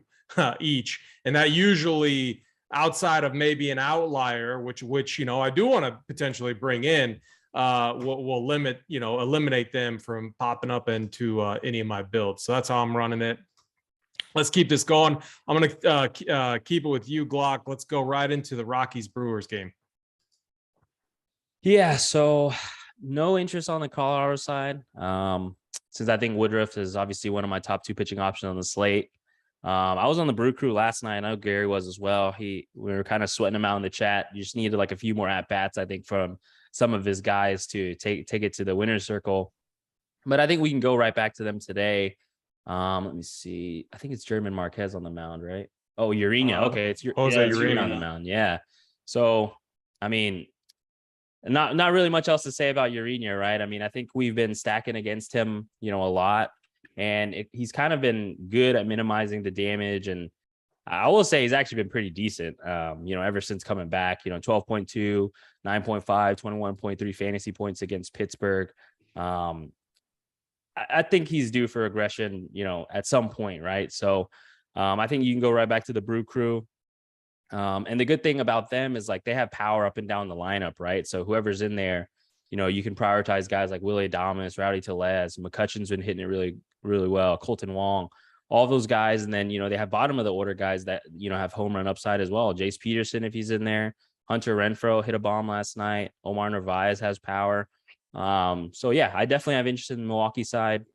each. And that usually, outside of maybe an outlier, which I do want to potentially bring in, will eliminate them from popping up into any of my builds. So that's how I'm running it. Let's keep this going. I'm going to keep it with you, Glock. Let's go right into the Rockies-Brewers game. Yeah, so no interest on the Colorado side. Since I think Woodruff is obviously one of my top 2 pitching options on the slate. I was on the Brew Crew last night. I know Gary was as well. We were kind of sweating him out in the chat. You just needed like a few more at-bats, I think, from some of his guys to take it to the winner's circle. But I think we can go right back to them today. Let me see. I think it's German Marquez on the mound, right? Oh, Urena. Okay, it's Jose Urena on the mound. Yeah. So, I mean, not really much else to say about Urena, right? I mean, I think we've been stacking against him, a lot, and he's kind of been good at minimizing the damage. And I will say he's actually been pretty decent, ever since coming back, 12.2, 9.5, 21.3 fantasy points against Pittsburgh. I think he's due for regression, at some point, right? So I think you can go right back to the Brew Crew. And the good thing about them is like they have power up and down the lineup, right? So whoever's in there, you can prioritize guys like Willie Adames, Rowdy Tellez, McCutcheon's been hitting it really, really well, Colton Wong, all those guys. And then, they have bottom of the order guys that, have home run upside as well. Jace Peterson, if he's in there, Hunter Renfroe hit a bomb last night. Omar Narvaez has power. So yeah, I definitely have interest in the Milwaukee side.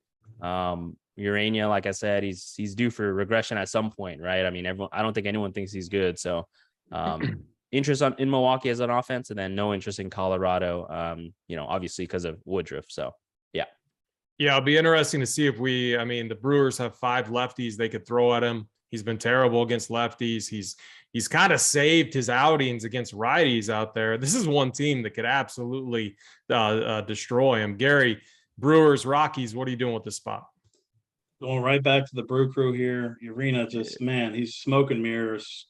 Urena, like I said, he's due for regression at some point, right? I mean, I don't think anyone thinks he's good. So interest in Milwaukee as an offense, and then no interest in Colorado, obviously because of Woodruff. So yeah. Yeah, it'll be interesting to see if the Brewers have 5 lefties they could throw at him. He's been terrible against lefties. He's kind of saved his outings against righties out there. This is one team that could absolutely destroy him. Gary, Brewers, Rockies, what are you doing with this spot? Going right back to the Brew Crew here. Urena he's smoking mirrors.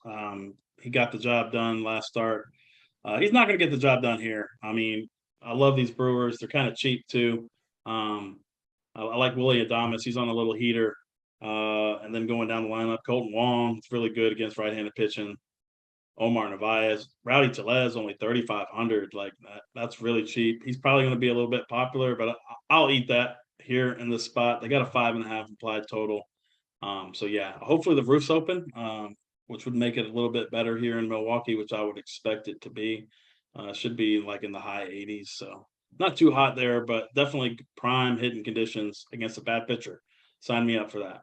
He got the job done last start. He's not going to get the job done here. I mean, I love these Brewers. They're kind of cheap too. I like Willie Adames. He's on a little heater. And then going down the lineup, Colton Wong, it's really good against right-handed pitching. Omar Narvaez, Rowdy Tellez, only 3,500. Like that's really cheap. He's probably going to be a little bit popular, but I'll eat that here in this spot. They got a 5.5 implied total. So yeah, hopefully the roof's open, which would make it a little bit better here in Milwaukee, which I would expect it to be. Should be like in the high 80s. So not too hot there, but definitely prime hitting conditions against a bad pitcher. Sign me up for that.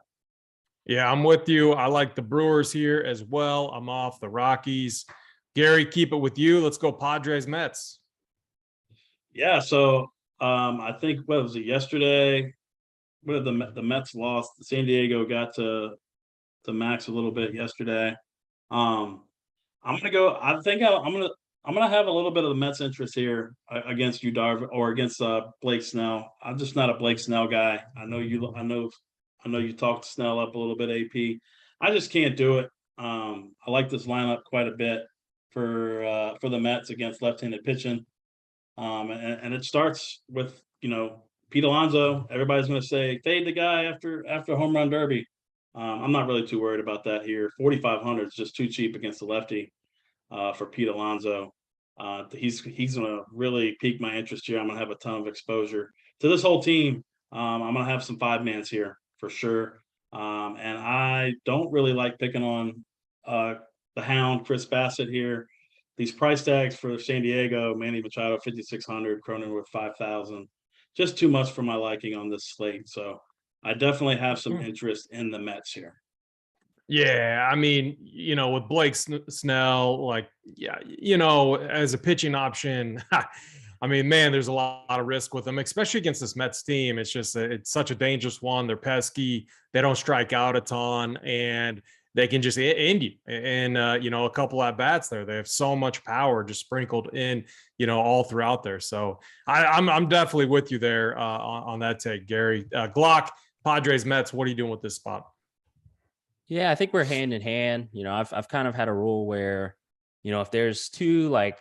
Yeah, I'm with you. I like the Brewers here as well. I'm off the Rockies. Gary, keep it with you. Let's go Padres, Mets. Yeah, so I think, what was it, yesterday? What did the Mets lost? San Diego got to max a little bit yesterday. I'm gonna go. I think I'm gonna have a little bit of the Mets interest here against you, Darv, or against Blake Snell. I'm just not a Blake Snell guy. I know you talked Snell up a little bit, AP. I just can't do it. I like this lineup quite a bit for the Mets against left-handed pitching. And it starts with, Pete Alonso. Everybody's going to say, fade the guy after home run derby. I'm not really too worried about that here. 4,500 is just too cheap against the lefty for Pete Alonso. He's going to really pique my interest here. I'm going to have a ton of exposure to this whole team. I'm going to have some 5-mans here for sure. And I don't really like picking on the Hound, Chris Bassett here. These price tags for San Diego, Manny Machado, 5,600, Cronenworth, 5,000. Just too much for my liking on this slate. So I definitely have some interest in the Mets here. Yeah, with Blake Snell, as a pitching option, there's a lot of risk with them, especially against this Mets team. It's just it's such a dangerous one. They're pesky. They don't strike out a ton, and they can just end you in, a couple at bats there. They have so much power just sprinkled in, all throughout there. So I'm definitely with you there on that take, Gary. Glock, Padres, Mets, what are you doing with this spot? Yeah, I think we're hand in hand. I've kind of had a rule where, if there's two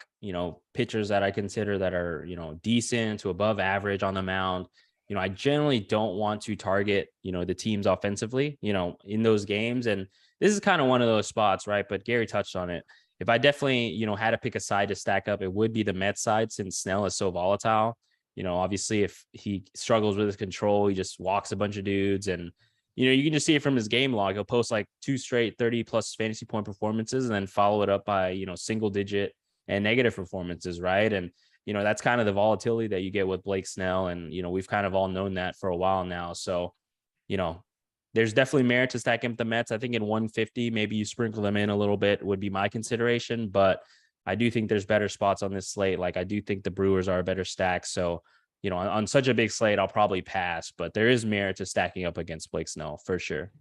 pitchers that I consider that are, decent to above average on the mound, I generally don't want to target, the teams offensively, in those games. And this is kind of one of those spots, right? But Gary touched on it. If I definitely, had to pick a side to stack up, it would be the Mets side, since Snell is so volatile. Obviously if he struggles with his control, he just walks a bunch of dudes. And, you can just see it from his game log. He'll post like 2 straight 30+ fantasy point performances and then follow it up by, single digit and negative performances, right? And, that's kind of the volatility that you get with Blake Snell. And, we've kind of all known that for a while now. So, there's definitely merit to stacking up the Mets. I think in 150, maybe you sprinkle them in a little bit would be my consideration. But I do think there's better spots on this slate. Like I do think the Brewers are a better stack. So, on such a big slate, I'll probably pass. But there is merit to stacking up against Blake Snell for sure.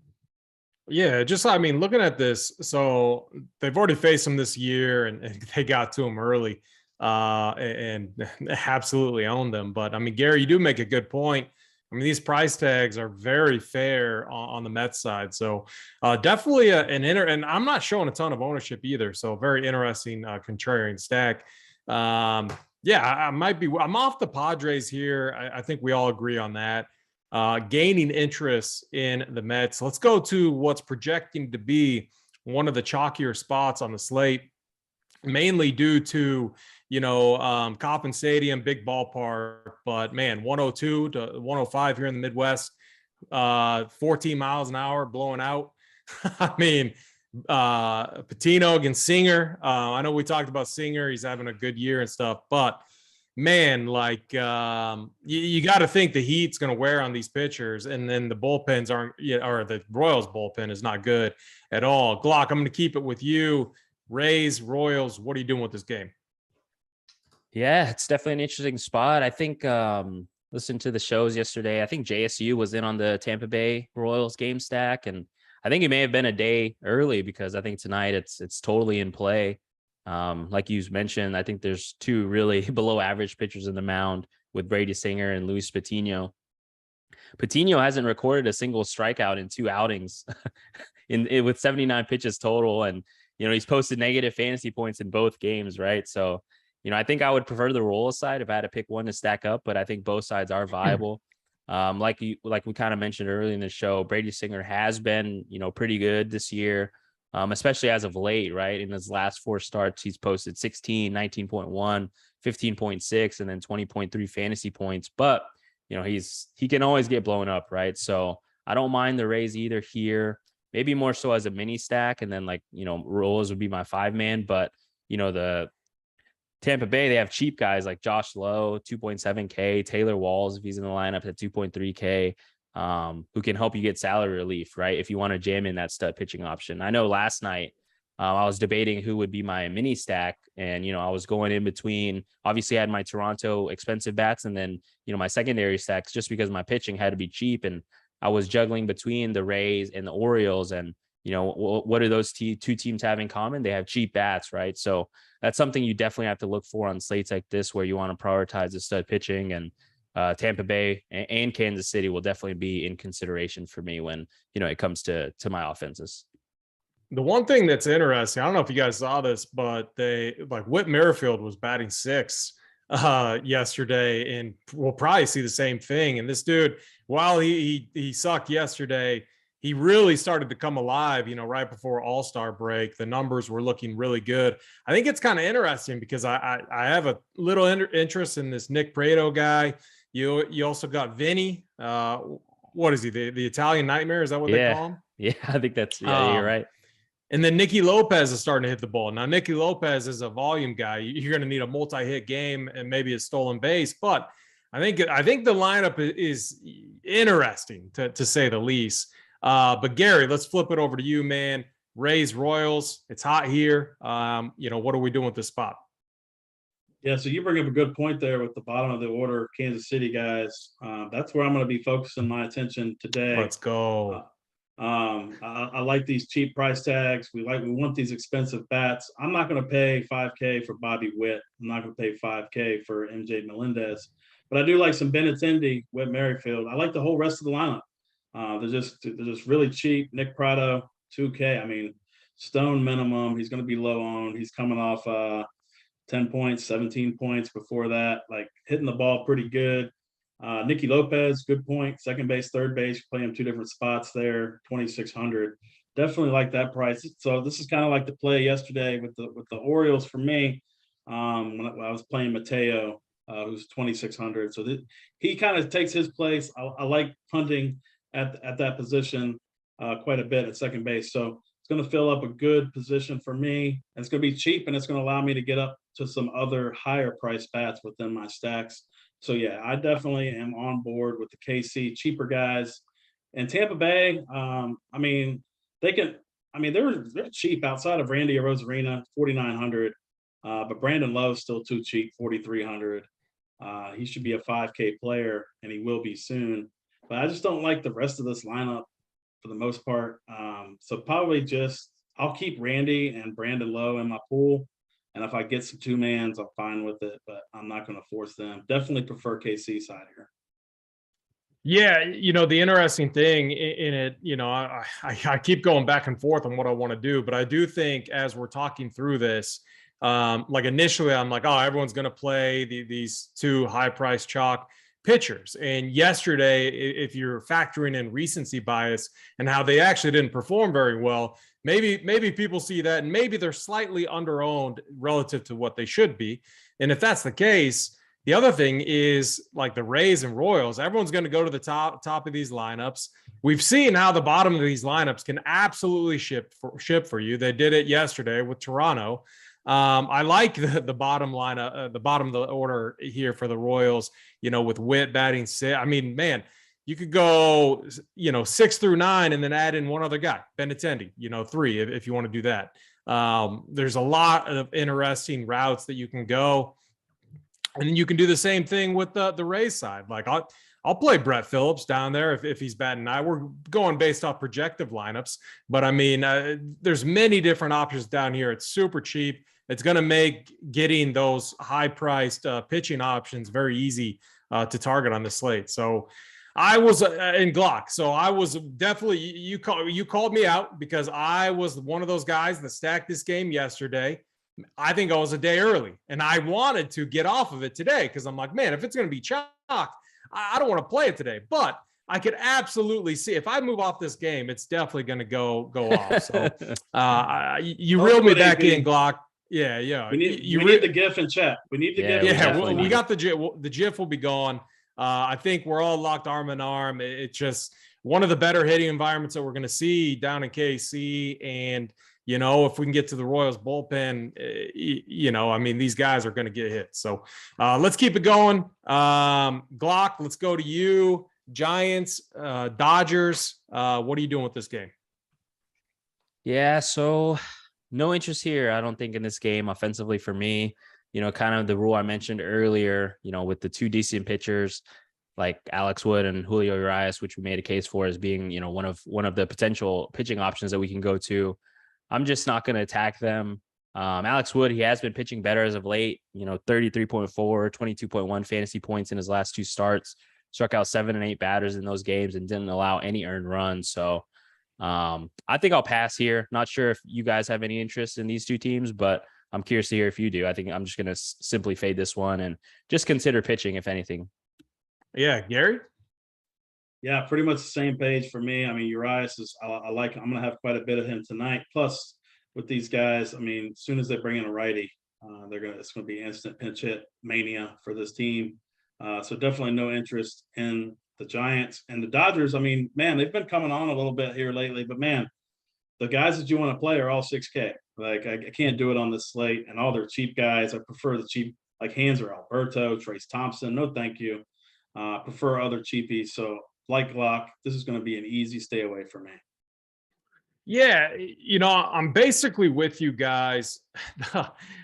Yeah, looking at this, so they've already faced him this year and they got to him early. and absolutely own them. But I mean, Gary, you do make a good point. I mean, these price tags are very fair on the Mets side. So definitely and I'm not showing a ton of ownership either. So very interesting contrarian stack. Yeah, I'm off the Padres here. I think we all agree on that. Gaining interest in the Mets. Let's go to what's projecting to be one of the chalkier spots on the slate, mainly due to, Coppin Stadium, big ballpark, but man, 102 to 105 here in the Midwest, 14 miles an hour blowing out. I mean, Patino against Singer. I know we talked about Singer. He's having a good year and stuff, but man, like you got to think the heat's going to wear on these pitchers, and then the bullpens aren't, or the Royals bullpen is not good at all. Glock, I'm going to keep it with you. Rays, Royals, what are you doing with this game? Yeah, it's definitely an interesting spot. I think listened to the shows yesterday. I think JSU was in on the Tampa Bay Royals game stack, and I think it may have been a day early because I think tonight it's totally in play. Like you mentioned, I think there's two really below average pitchers in the mound with Brady Singer and Luis Patino. Patino hasn't recorded a single strikeout in 2 outings with 79 pitches total, and he's posted negative fantasy points in both games, right? So I think I would prefer the Royals side if I had to pick one to stack up, but I think both sides are viable. Like we kind of mentioned earlier in the show, Brady Singer has been, pretty good this year, especially as of late, right? In his last 4 starts, he's posted 16, 19.1, 15.6, and then 20.3 fantasy points. But, he can always get blown up, right? So I don't mind the Rays either here, maybe more so as a mini stack. And then Royals would be my 5-man, but, the Tampa Bay, they have cheap guys like Josh Lowe, 2.7K, Taylor Walls, if he's in the lineup at 2.3K, who can help you get salary relief, right? If you want to jam in that stud pitching option. I know last night I was debating who would be my mini stack, and, I was going in between, obviously I had my Toronto expensive bats and then, my secondary stacks, just because my pitching had to be cheap. And I was juggling between the Rays and the Orioles, and what do those two teams have in common? They have cheap bats, right? So that's something you definitely have to look for on slates like this, where you want to prioritize the stud pitching. And Tampa Bay and Kansas City will definitely be in consideration for me when, it comes to my offenses. The one thing that's interesting, I don't know if you guys saw this, but Whit Merrifield was batting 6 yesterday, and we'll probably see the same thing. And this dude, while he sucked yesterday, he really started to come alive, right before All-Star break. The numbers were looking really good. I think it's kind of interesting because I have a little interest in this Nick Prado guy. You also got Vinny. What is he? The Italian Nightmare? Is that what they call him? Yeah, I think that's, you're right. And then Nicky Lopez is starting to hit the ball. Now, Nicky Lopez is a volume guy. You're going to need a multi-hit game and maybe a stolen base. But I think the lineup is interesting, to say the least. But Gary, let's flip it over to you, man. Rays, Royals. It's hot here. What are we doing with this spot? Yeah, so you bring up a good point there with the bottom of the order Kansas City guys. That's where I'm going to be focusing my attention today. Let's go. I like these cheap price tags. We want these expensive bats. I'm not going to pay $5K for Bobby Witt. I'm not going to pay $5K for MJ Melendez, but I do like some Benintendi, Whit Merrifield. I like the whole rest of the lineup. They're just really cheap. Nick Prado, 2K. I mean, Stone minimum. He's going to be low owned. He's coming off 10 points, 17 points before that, like hitting the ball pretty good. Nicky Lopez, good point. Second base, third base, play him 2 different spots there, 2,600. Definitely like that price. So this is kind of like the play yesterday with the Orioles for me. When I was playing Mateo, who's 2,600. So he kind of takes his place. I like punting at that position quite a bit at second base. So it's going to fill up a good position for me. And it's going to be cheap, and it's going to allow me to get up to some other higher price bats within my stacks. So yeah, I definitely am on board with the KC cheaper guys. And Tampa Bay, they're cheap outside of Randy Arozarena, 4,900. But Brandon Lowe's still too cheap, 4,300. He should be a 5K player, and he will be soon. But I just don't like the rest of this lineup for the most part. So probably I'll keep Randy and Brandon Lowe in my pool. And if I get some 2-mans, I'm fine with it, but I'm not going to force them. Definitely prefer KC side here. Yeah, the interesting thing in it, I keep going back and forth on what I want to do, but I do think as we're talking through this, like initially I'm like, oh, everyone's going to play these two high-priced chalk pitchers. And yesterday, if you're factoring in recency bias and how they actually didn't perform very well, maybe people see that and maybe they're slightly underowned relative to what they should be. And if that's the case, the other thing is like the Rays and Royals, everyone's going to go to the top of these lineups. We've seen how the bottom of these lineups can absolutely ship for you. They did it yesterday with Toronto. I like the bottom lineup, the bottom of the order here for the Royals, with Witt batting 6. I mean, man, you could go, 6 through 9 and then add in one other guy, Benintendi, 3 if you want to do that. There's a lot of interesting routes that you can go. And then you can do the same thing with the Rays side. Like I'll play Brett Phillips down there if he's batting 9. We're going based off projective lineups, but I mean, there's many different options down here. It's super cheap. It's going to make getting those high-priced pitching options very easy to target on the slate. So I was in Glock. So I was definitely you called me out because I was one of those guys that stacked this game yesterday. I think I was a day early and I wanted to get off of it today because I'm like, man, if it's going to be chalk, I don't want to play it today. But I could absolutely see if I move off this game, it's definitely going to go off. So you reeled me back in, Glock. Yeah. We need the GIF in chat. We need the GIF. Yeah, we got the GIF. The GIF will be gone. I think we're all locked arm in arm. It's just one of the better hitting environments that we're going to see down in KC. And if we can get to the Royals bullpen, I mean, these guys are going to get hit. So let's keep it going. Glock, let's go to you. Giants, Dodgers. What are you doing with this game? Yeah, so no interest here, I don't think, in this game offensively for me. Kind of the rule I mentioned earlier, with the 2 decent pitchers like Alex Wood and Julio Urias, which we made a case for as being, one of the potential pitching options that we can go to. I'm just not going to attack them. Alex Wood, he has been pitching better as of late, 33.4, 22.1 fantasy points in his last 2 starts, struck out 7 and 8 batters in those games and didn't allow any earned runs. So I think I'll pass here. Not sure if you guys have any interest in these 2 teams, but I'm curious to hear if you do. I think I'm just going to simply fade this one and just consider pitching, if anything. Yeah, Gary? Yeah, pretty much the same page for me. I mean, Urias is, I like, I'm going to have quite a bit of him tonight. Plus, with these guys, I mean, as soon as they bring in a righty, it's going to be instant pinch hit mania for this team. So definitely no interest in the Giants. And the Dodgers, I mean, man, they've been coming on a little bit here lately, but man, the guys that you want to play are all 6K. Like, I can't do it on this slate, and all their cheap guys. I prefer the cheap, like Hanser Alberto, Trace Thompson. No, thank you. Prefer other cheapies. So, like Glock, this is going to be an easy stay away for me. Yeah, I'm basically with you guys.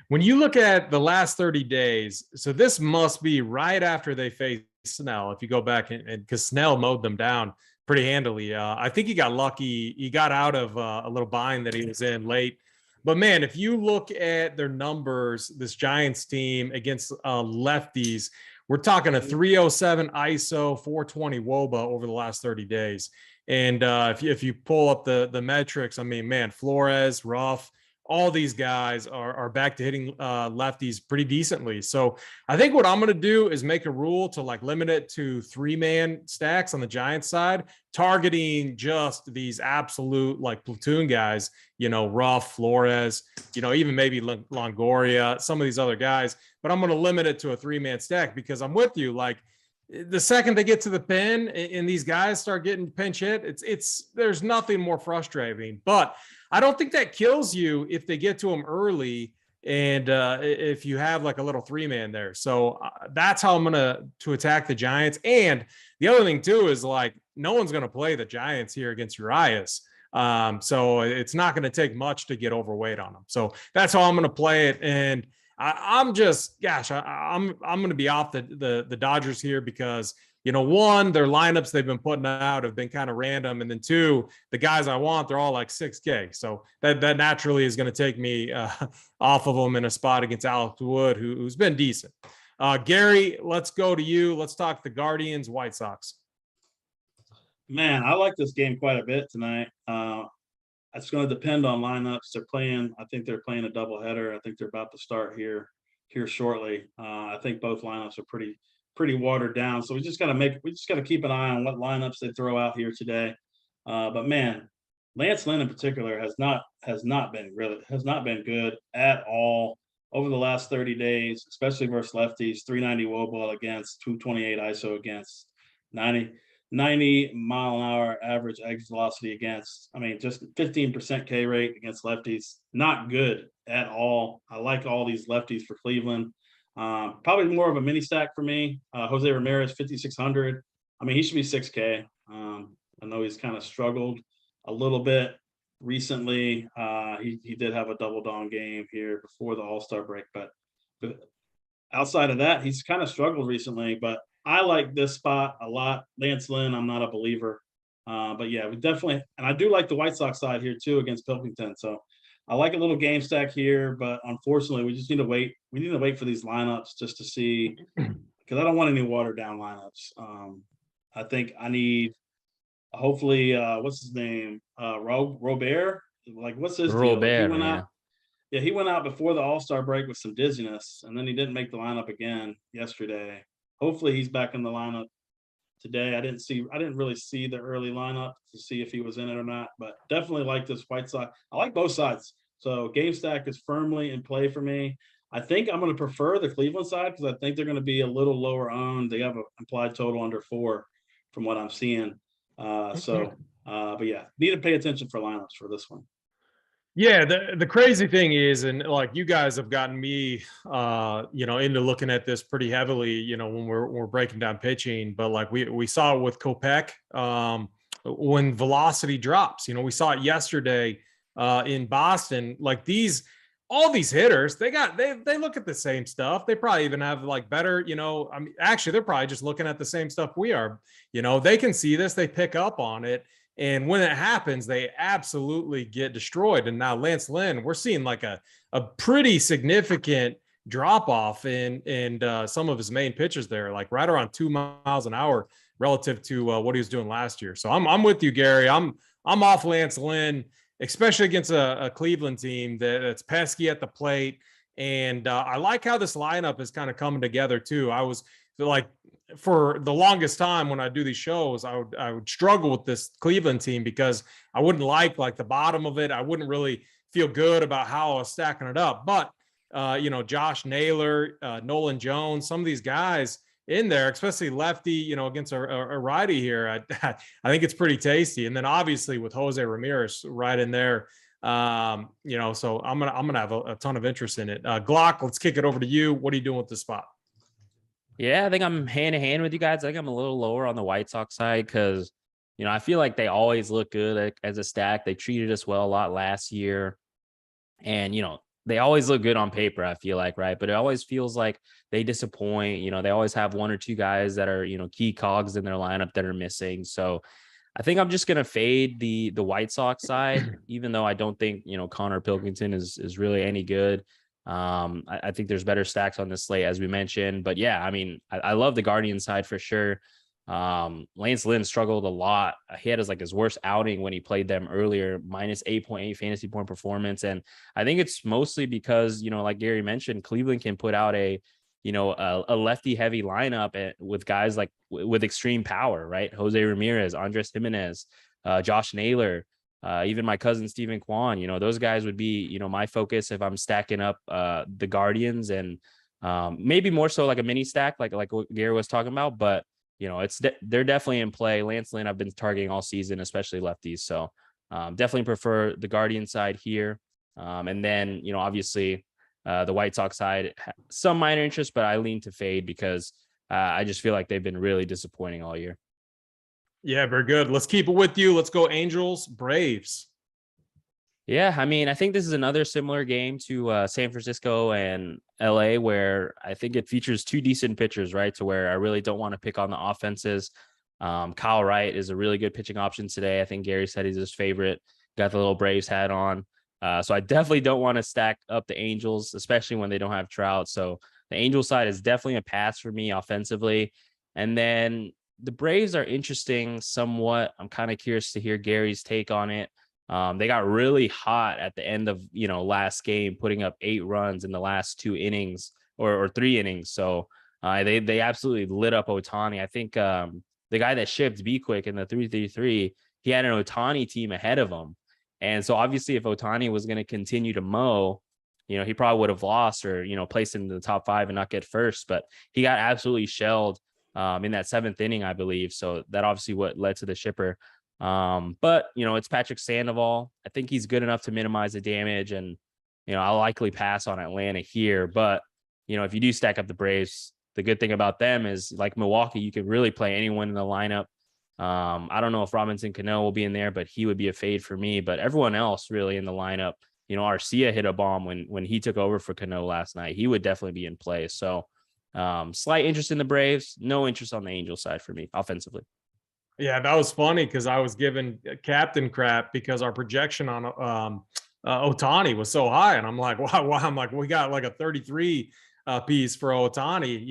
When you look at the last 30 days, so this must be right after they faced Snell. If you go back and because Snell mowed them down pretty handily. I think he got lucky. He got out of a little bind that he was in late. But man, if you look at their numbers, this Giants team against lefties, we're talking a 307 ISO, 420 WOBA over the last 30 days. And if you pull up the metrics, I mean, man, Flores, Ruff, all these guys are back to hitting lefties pretty decently. So I think what I'm going to do is make a rule to like limit it to 3-man stacks on the Giants side, targeting just these absolute like platoon guys, Ruff, Flores, even maybe Longoria, some of these other guys. But I'm going to limit it to a 3-man stack because I'm with you. Like, the second they get to the pen and these guys start getting pinch hit, there's nothing more frustrating. But I don't think that kills you if they get to them early and if you have like a little 3-man there. So that's how I'm going to attack the Giants. And the other thing too is like no one's going to play the Giants here against Urias. So it's not going to take much to get overweight on them. So that's how I'm going to play it. And I'm just, gosh, I'm going to be off the Dodgers here because one, their lineups they've been putting out have been kind of random. And then two, the guys I want, they're all like 6K. So that naturally is going to take me off of them in a spot against Alex Wood, who's been decent. Gary, let's go to you. Let's talk the Guardians, White Sox. Man, I like this game quite a bit tonight. It's going to depend on lineups. I think they're playing a doubleheader. I think they're about to start here shortly. I think both lineups are pretty watered down. So we just got to keep an eye on what lineups they throw out here today. But man, Lance Lynn in particular has not been good at all over the last 30 days, especially versus lefties. 390 WOBA against, 228 ISO against, 90 mile an hour average exit velocity against. I mean, just 15% K rate against lefties. Not good at all. I like all these lefties for Cleveland. Probably more of a mini stack for me. Jose Ramirez, 5,600. I mean, he should be 6K. I know he's kind of struggled a little bit recently. He did have a double down game here before the All-Star break, but outside of that, he's kind of struggled recently. But I like this spot a lot. Lance Lynn, I'm not a believer. But yeah, we definitely, and I do like the White Sox side here too against Pilkington. So I like a little game stack here, but unfortunately, we just need to wait. We need to wait for these lineups just to see, because I don't want any watered down lineups. I think I need, hopefully, what's his name? Robert? Like, what's his deal? Robert, He went out. Yeah, he went out before the All-Star break with some dizziness, and then he didn't make the lineup again yesterday. Hopefully he's back in the lineup today. I didn't really see the early lineup to see if he was in it or not, but definitely like this White Sox. I like both sides. So game stack is firmly in play for me. I think I'm going to prefer the Cleveland side because I think they're going to be a little lower owned. They have an implied total under 4 from what I'm seeing. But yeah, need to pay attention for lineups for this one. Yeah, the crazy thing is, and like you guys have gotten me, into looking at this pretty heavily, when we're breaking down pitching. But like we saw it with Kopech when velocity drops. We saw it yesterday in Boston. Like all these hitters, they look at the same stuff. They probably even have like better, I mean, actually, they're probably just looking at the same stuff we are. They can see this, they pick up on it. And when it happens, they absolutely get destroyed. And now Lance Lynn, we're seeing like a pretty significant drop off in some of his main pitches there, like right around 2 miles an hour relative to what he was doing last year. So I'm with you, Gary. I'm off Lance Lynn, especially against a Cleveland team that's pesky at the plate. And I like how this lineup is kind of coming together too. I was like, for the longest time when I do these shows, I would struggle with this Cleveland team because I wouldn't like the bottom of it. I wouldn't really feel good about how I was stacking it up. But Josh Naylor, Nolan Jones, some of these guys in there, especially lefty, against a righty here, I think it's pretty tasty. And then obviously with Jose Ramirez right in there, so I'm gonna have a ton of interest in it. Glock, let's kick it over to you. What are you doing with this spot? Yeah, I think I'm hand in hand with you guys. I think I'm a little lower on the White Sox side because, I feel like they always look good as a stack. They treated us well a lot last year. And, they always look good on paper, I feel like, right? But it always feels like they disappoint. They always have one or two guys that are, key cogs in their lineup that are missing. So I think I'm just going to fade the White Sox side, even though I don't think, Connor Pilkington is really any good. I think there's better stacks on this slate, as we mentioned. But yeah, I mean, I love the Guardian side for sure. Lance Lynn struggled a lot. He had his worst outing when he played them earlier, minus 8.8 fantasy point performance. And I think it's mostly because, like Gary mentioned, Cleveland can put out a lefty heavy lineup with guys with extreme power, right? Jose Ramirez, Andres Jimenez, Josh Naylor, even my cousin Stephen Kwan, those guys would be, my focus if I'm stacking up the Guardians, and maybe more so like a mini stack, like what Gary was talking about. But they're definitely in play. Lance Lynn, I've been targeting all season, especially lefties. So definitely prefer the Guardian side here. And then obviously the White Sox side, some minor interest, but I lean to fade because I just feel like they've been really disappointing all year. Yeah, very good. Let's keep it with you. Let's go Angels, Braves. Yeah, I mean, I think this is another similar game to San Francisco and LA, where I think it features two decent pitchers, right? To where I really don't want to pick on the offenses. Kyle Wright is a really good pitching option today. I think Gary said he's his favorite. Got the little Braves hat on. So I definitely don't want to stack up the Angels, especially when they don't have Trout. So the Angel side is definitely a pass for me offensively. And then the Braves are interesting somewhat. I'm kind of curious to hear Gary's take on it. They got really hot at the end of, last game, putting up 8 runs in the last 2 innings or 3 innings. So they absolutely lit up Ohtani. I think the guy that shipped Be Quick in the 3-3-3, he had an Ohtani team ahead of him. And so obviously if Ohtani was going to continue to mow, he probably would have lost or, placed into the top 5 and not get first. But he got absolutely shelled in that 7th inning, I believe. So that obviously what led to the shipper. But it's Patrick Sandoval. I think he's good enough to minimize the damage, and I'll likely pass on Atlanta here. But if you do stack up the Braves, the good thing about them is, like Milwaukee, you could really play anyone in the lineup. I don't know if Robinson Cano will be in there, but he would be a fade for me. But everyone else really in the lineup, Arcia hit a bomb when he took over for Cano last night. He would definitely be in play. So slight interest in the Braves, no interest on the Angel side for me offensively. Yeah, that was funny because I was given captain crap because our projection on Ohtani was so high, and I'm like, wow, I'm like, we got like a 33 piece for Ohtani,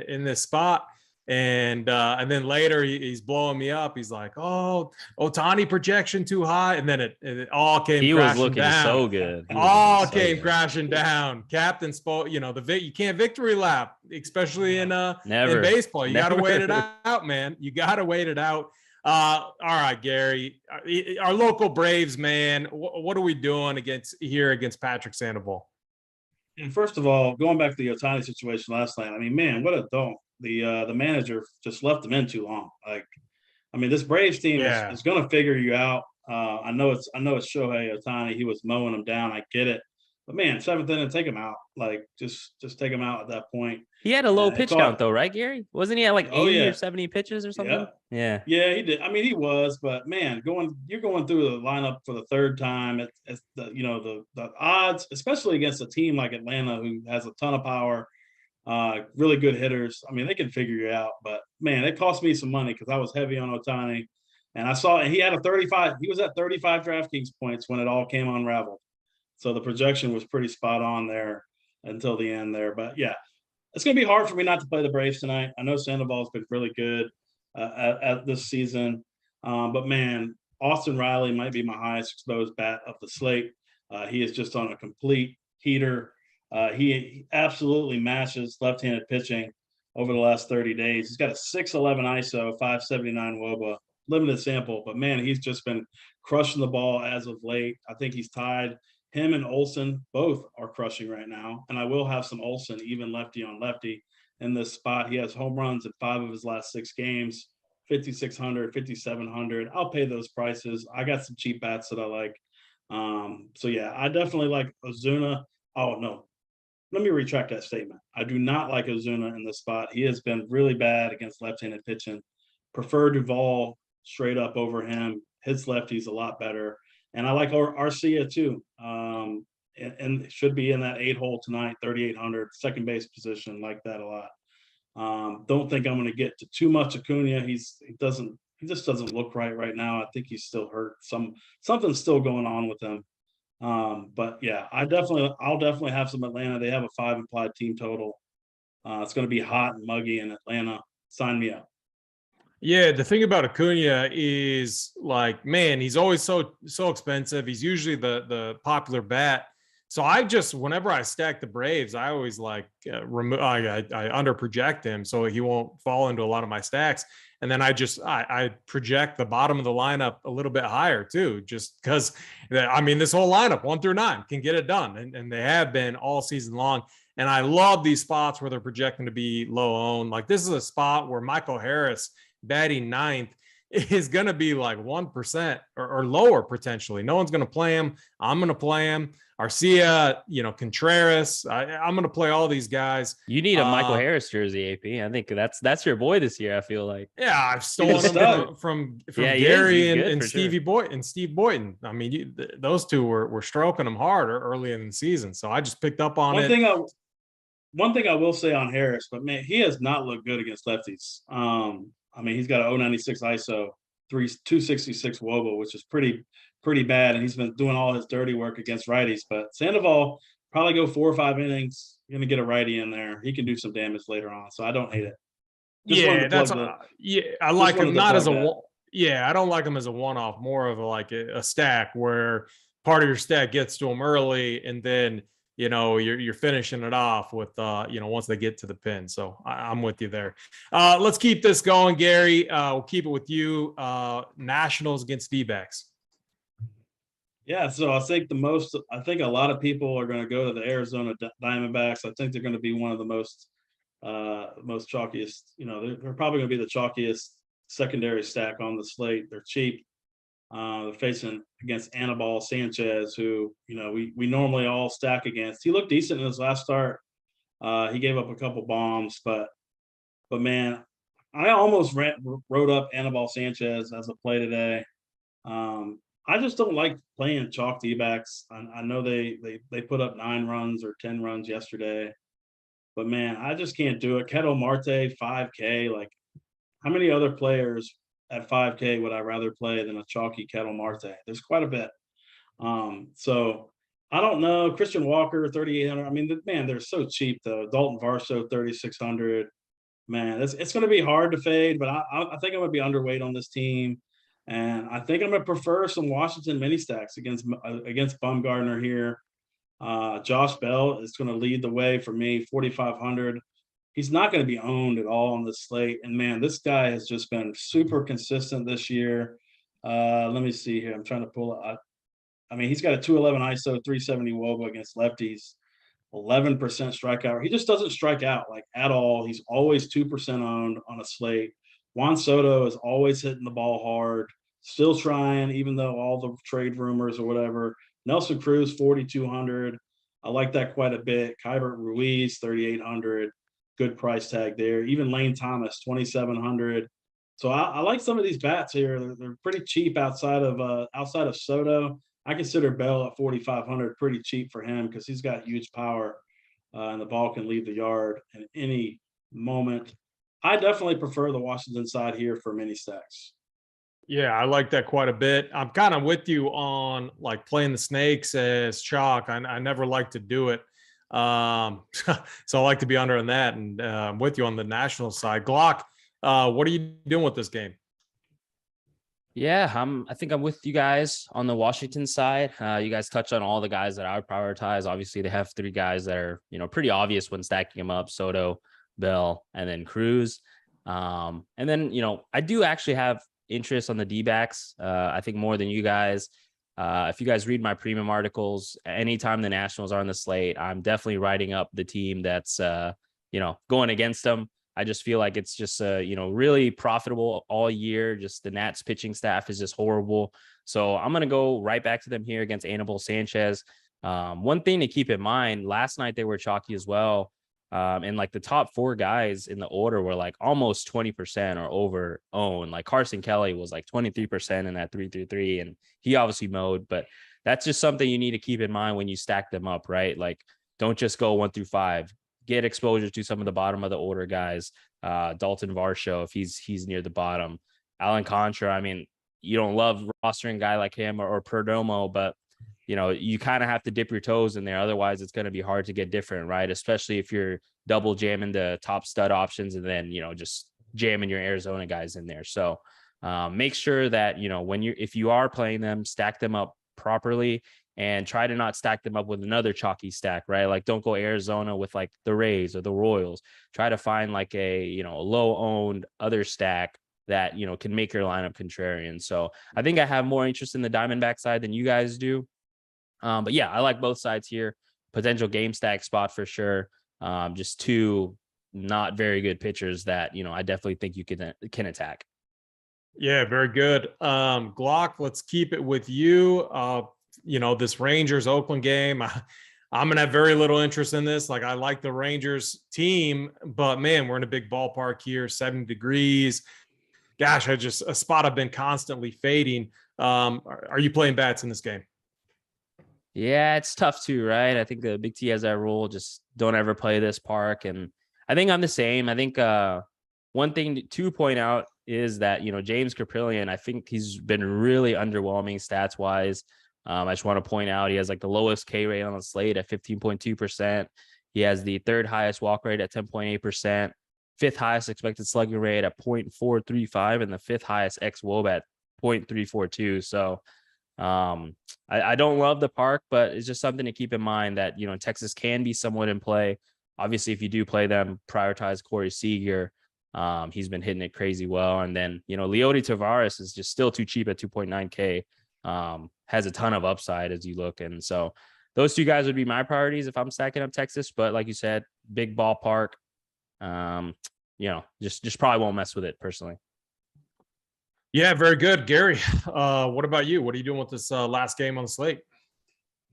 in this spot, and then later he's blowing me up. He's like, oh, Ohtani projection too high, and then it all came. He was looking down. so good. All came crashing down. Captain spoke, you can't victory lap, especially in baseball. You got to wait it out, man. You got to wait it out. All right, Gary, our local Braves, man. What are we doing against Patrick Sandoval? And first of all, going back to the Ohtani situation last night, I mean, man, what a dump. The manager just left him in too long. This Braves team is going to figure you out. I know it's Shohei Ohtani. He was mowing them down. I get it, but man, 7th inning, take him out. Like just take him out at that point. He had a low pitch count though, right, Gary? Wasn't he at like 80 or 70 pitches or something? Yeah, he did. I mean, he was, but man, you're going through the lineup for the 3rd time. It's the odds, especially against a team like Atlanta who has a ton of power. Really good hitters. I mean, they can figure you out, but man, it cost me some money because I was heavy on Ohtani, and I saw he had a 35. He was at 35 DraftKings points when it all came unraveled. So the projection was pretty spot on there until the end there. But yeah, it's going to be hard for me not to play the Braves tonight. I know Sandoval's been really good at this season, but man, Austin Riley might be my highest exposed bat of the slate. He is just on a complete heater. He absolutely mashes left-handed pitching over the last 30 days. He's got a 6'11 ISO, 579 WOBA, limited sample, but man, he's just been crushing the ball as of late. I think he's tied. Him and Olsen both are crushing right now, and I will have some Olsen, even lefty on lefty, in this spot. He has home runs in 5 of his last 6 games, 5,600, 5,700. I'll pay those prices. I got some cheap bats that I like. So yeah, I definitely like Ozuna. Oh no, let me retract that statement. I do not like Ozuna in this spot. He has been really bad against left-handed pitching. Prefer Duvall straight up over him. His lefty's a lot better. And I like Arcia too. And should be in that 8-hole tonight, 3,800, second base position. Like that a lot. Don't think I'm going to get to too much Acuna. He just doesn't look right now. I think he's still hurt. Something's still going on with him. But yeah, I'll definitely have some Atlanta. They have a 5 implied team total. It's going to be hot and muggy in Atlanta. Sign me up. Yeah, the thing about Acuna is, like, man, he's always so expensive. He's usually the popular bat. So whenever I stack the Braves, I always I under project him so he won't fall into a lot of my stacks. And then I project the bottom of the lineup a little bit higher too, just because, this whole lineup 1 through 9 can get it done. And they have been all season long. And I love these spots where they're projecting to be low owned. Like, this is a spot where Michael Harris batting 9th is going to be like 1% or lower potentially. No one's going to play him. I'm going to play him. Arcia, Contreras. I'm going to play all these guys. You need a Michael Harris jersey, AP. I think that's your boy this year. I feel like. Yeah, I've stolen him from Gary and Stevie Boyd and Steve Boyden. I mean, those two were stroking him hard early in the season. So I just picked up on it. One thing I will say on Harris, but man, he has not looked good against lefties. I mean, he's got a 096 ISO, 266 WOBA, which is pretty bad, and he's been doing all his dirty work against righties. But Sandoval probably go 4 or 5 innings. You're gonna get a righty in there. He can do some damage later on, so I don't hate it. I like him not as a I don't like him as a one-off. More of a stack where part of your stack gets to him early, and then you're finishing it off with once they get to the pin. So I'm with you there. Let's keep this going, Gary. We'll keep it with you. Nationals against D-backs. Yeah, so I think a lot of people are going to go to the Arizona Diamondbacks. I think they're going to be one of the most chalkiest. They're probably going to be the chalkiest secondary stack on the slate. They're cheap. They're facing against Anibal Sanchez, who we normally all stack against. He looked decent in his last start. He gave up a couple bombs, but man, I almost wrote up Anibal Sanchez as a play today. I just don't like playing chalk D-backs. I know they put up 9 runs or 10 runs yesterday, but man, I just can't do it. Ketel Marte 5K. Like, how many other players at 5K would I rather play than a chalky Ketel Marte? There's quite a bit. So I don't know. Christian Walker 3,800. I mean, man, they're so cheap though. Dalton Varsho 3,600. Man, it's going to be hard to fade, but I think I'm going to be underweight on this team. And I think I'm going to prefer some Washington mini stacks against Bumgarner here. Josh Bell is going to lead the way for me, 4,500. He's not going to be owned at all on the slate. And man, this guy has just been super consistent this year. Let me see here. I'm trying to pull it. I mean, he's got a 211 ISO, 370 WOBA against lefties, 11% strikeout. He just doesn't strike out like at all. He's always 2% owned on a slate. Juan Soto is always hitting the ball hard, still trying, even though all the trade rumors or whatever. Nelson Cruz, 4,200. I like that quite a bit. Kybert Ruiz, 3,800. Good price tag there. Even Lane Thomas, 2,700. So I like some of these bats here. They're pretty cheap outside of Soto. I consider Bell at 4,500 pretty cheap for him because he's got huge power, and the ball can leave the yard at any moment. I definitely prefer the Washington side here for mini stacks. Yeah, I like that quite a bit. I'm kind of with you on like playing the snakes as chalk. I never like to do it. So I like to be under on that. And I'm with you on the national side. Glock, what are you doing with this game? Yeah, I think I'm with you guys on the Washington side. You guys touched on all the guys that I would prioritize. Obviously, they have 3 guys that are, pretty obvious when stacking them up: Soto, Bell, and then Cruz. And then, I do actually have interest on the D-backs. I think more than you guys. If you guys read my premium articles, anytime the Nationals are on the slate, I'm definitely writing up the team that's, going against them. I just feel like it's just, really profitable all year. Just the Nats pitching staff is just horrible. So I'm going to go right back to them here against Anibal Sanchez. One thing to keep in mind, last night they were chalky as well. And like the top 4 guys in the order were like almost 20% or over owned. Like Carson Kelly was like 23% in that 3-3-3, and he obviously mowed. But that's just something you need to keep in mind when you stack them up, right? Like, don't just go 1 through 5. Get exposure to some of the bottom of the order guys. Dalton Varsho, if he's near the bottom. Alan Contra, I mean, you don't love rostering a guy like him or Perdomo, but you kind of have to dip your toes in there. Otherwise, it's going to be hard to get different, right? Especially if you're double jamming the top stud options and then, just jamming your Arizona guys in there. So make sure that, if you are playing them, stack them up properly and try to not stack them up with another chalky stack, right? Like, don't go Arizona with like the Rays or the Royals. Try to find like a, low owned other stack that, can make your lineup contrarian. So I think I have more interest in the Diamondback side than you guys do. But yeah, I like both sides here. Potential game stack spot for sure. Just 2 not very good pitchers that, I definitely think you can attack. Yeah, very good. Glock, let's keep it with you. This Rangers Oakland game, I'm gonna have very little interest in this. Like, I like the Rangers team, but man, we're in a big ballpark here, 70 degrees. Gosh, a spot I've been constantly fading. Are you playing bats in this game? Yeah, it's tough too, right? I think the Big T has that rule, just don't ever play this park. And I think I'm the same. I think one thing to point out is that, James Caprillion, I think he's been really underwhelming stats wise. I just want to point out he has like the lowest K rate on the slate at 15.2%. He has the third highest walk rate at 10.8%, fifth highest expected slugging rate at 0.435, and the fifth highest xWOB at 0.342. So I don't love the park, but it's just something to keep in mind that, Texas can be somewhat in play. Obviously, if you do play them, prioritize Corey Seager. He's been hitting it crazy well. And then, Leody Tavares is just still too cheap at 2.9K. Has a ton of upside as you look. And so those two guys would be my priorities if I'm stacking up Texas. But like you said, big ballpark. Just probably won't mess with it personally. Yeah, very good. Gary, what about you? What are you doing with this last game on the slate?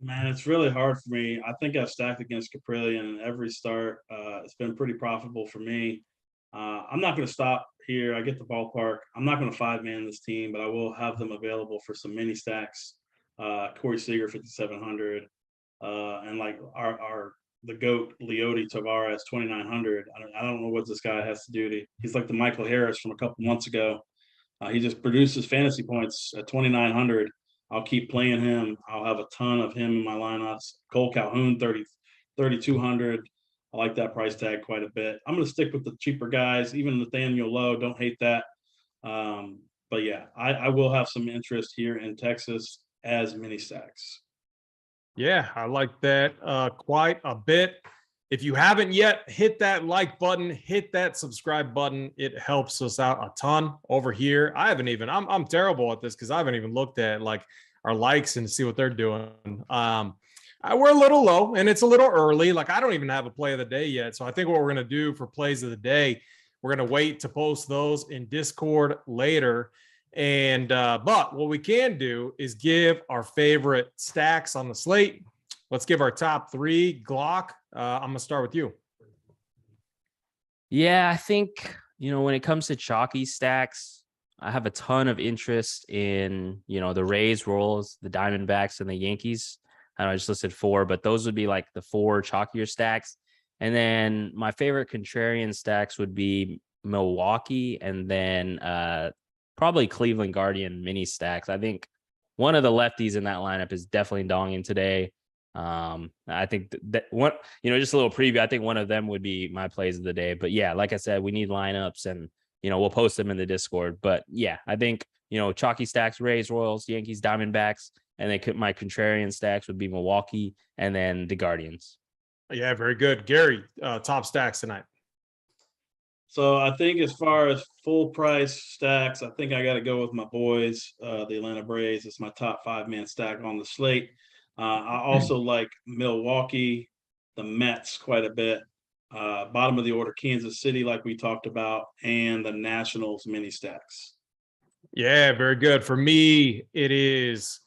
Man, it's really hard for me. I think I've stacked against Caprillion in every start. It's been pretty profitable for me. I'm not going to stop here. I get the ballpark. I'm not going to 5-man this team, but I will have them available for some mini stacks. Corey Seager, 5,700. And like the GOAT, Leody Tavares, 2,900. I don't know what this guy has to do. He's like the Michael Harris from a couple months ago. He just produces fantasy points at 2,900. I'll keep playing him. I'll have a ton of him in my lineups. Cole Calhoun, 3,200. I like that price tag quite a bit. I'm going to stick with the cheaper guys, even Nathaniel Lowe. Don't hate that. But yeah, I will have some interest here in Texas as mini stacks. Yeah, I like that quite a bit. If you haven't yet, hit that like button, hit that subscribe button. It helps us out a ton over here. I'm terrible at this because I haven't even looked at like our likes and see what they're doing. We're a little low and it's a little early. Like, I don't even have a play of the day yet. So I think what we're going to do for plays of the day, we're going to wait to post those in Discord later. And but what we can do is give our favorite stacks on the slate. Let's give our top 3. Glock, I'm going to start with you. Yeah, I think, when it comes to chalky stacks, I have a ton of interest in, the Rays, Royals, the Diamondbacks, and the Yankees. I know I just listed 4, but those would be like the 4 chalkier stacks. And then my favorite contrarian stacks would be Milwaukee and then probably Cleveland Guardian mini stacks. I think one of the lefties in that lineup is definitely donging today. I think that one, just a little preview. I think one of them would be my plays of the day. But yeah, like I said, we need lineups and, we'll post them in the Discord. But yeah, I think, chalky stacks, Rays, Royals, Yankees, Diamondbacks, and then my contrarian stacks would be Milwaukee and then the Guardians. Yeah, very good. Gary, top stacks tonight. So I think as far as full price stacks, I think I got to go with my boys, the Atlanta Braves. It's my top 5-man stack on the slate. I also like Milwaukee, the Mets quite a bit. Bottom of the order, Kansas City, like we talked about, and the Nationals mini stacks. Yeah, very good. For me, it is,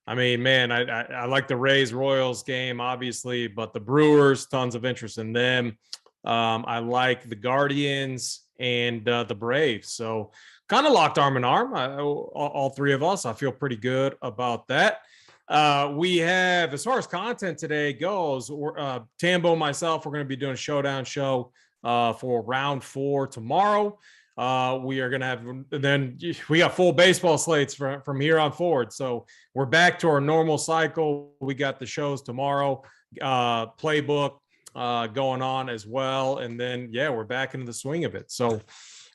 I like the Rays Royals game, obviously, but the Brewers, tons of interest in them. I like the Guardians and the Braves. So kind of locked arm in arm. All 3 of us, I feel pretty good about that. We have, as far as content today goes, Tambo and myself, we're going to be doing a Showdown show for round 4 tomorrow. We are going to have, then we got full baseball slates from here on forward. So we're back to our normal cycle. We got the shows tomorrow, playbook going on as well. And then, yeah, we're back into the swing of it. So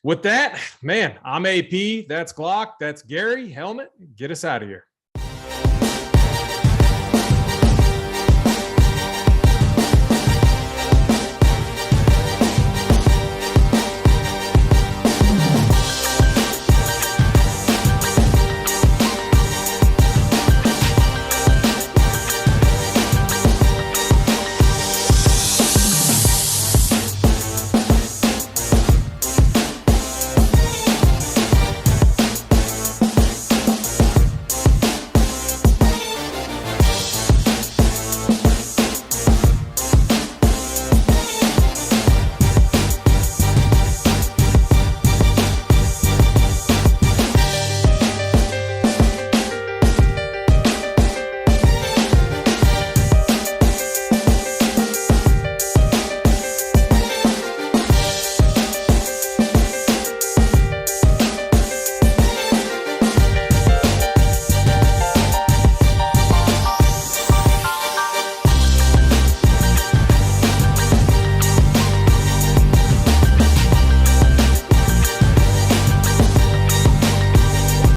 with that, man, I'm AP. That's Glock. That's Gary. Helmet. Get us out of here.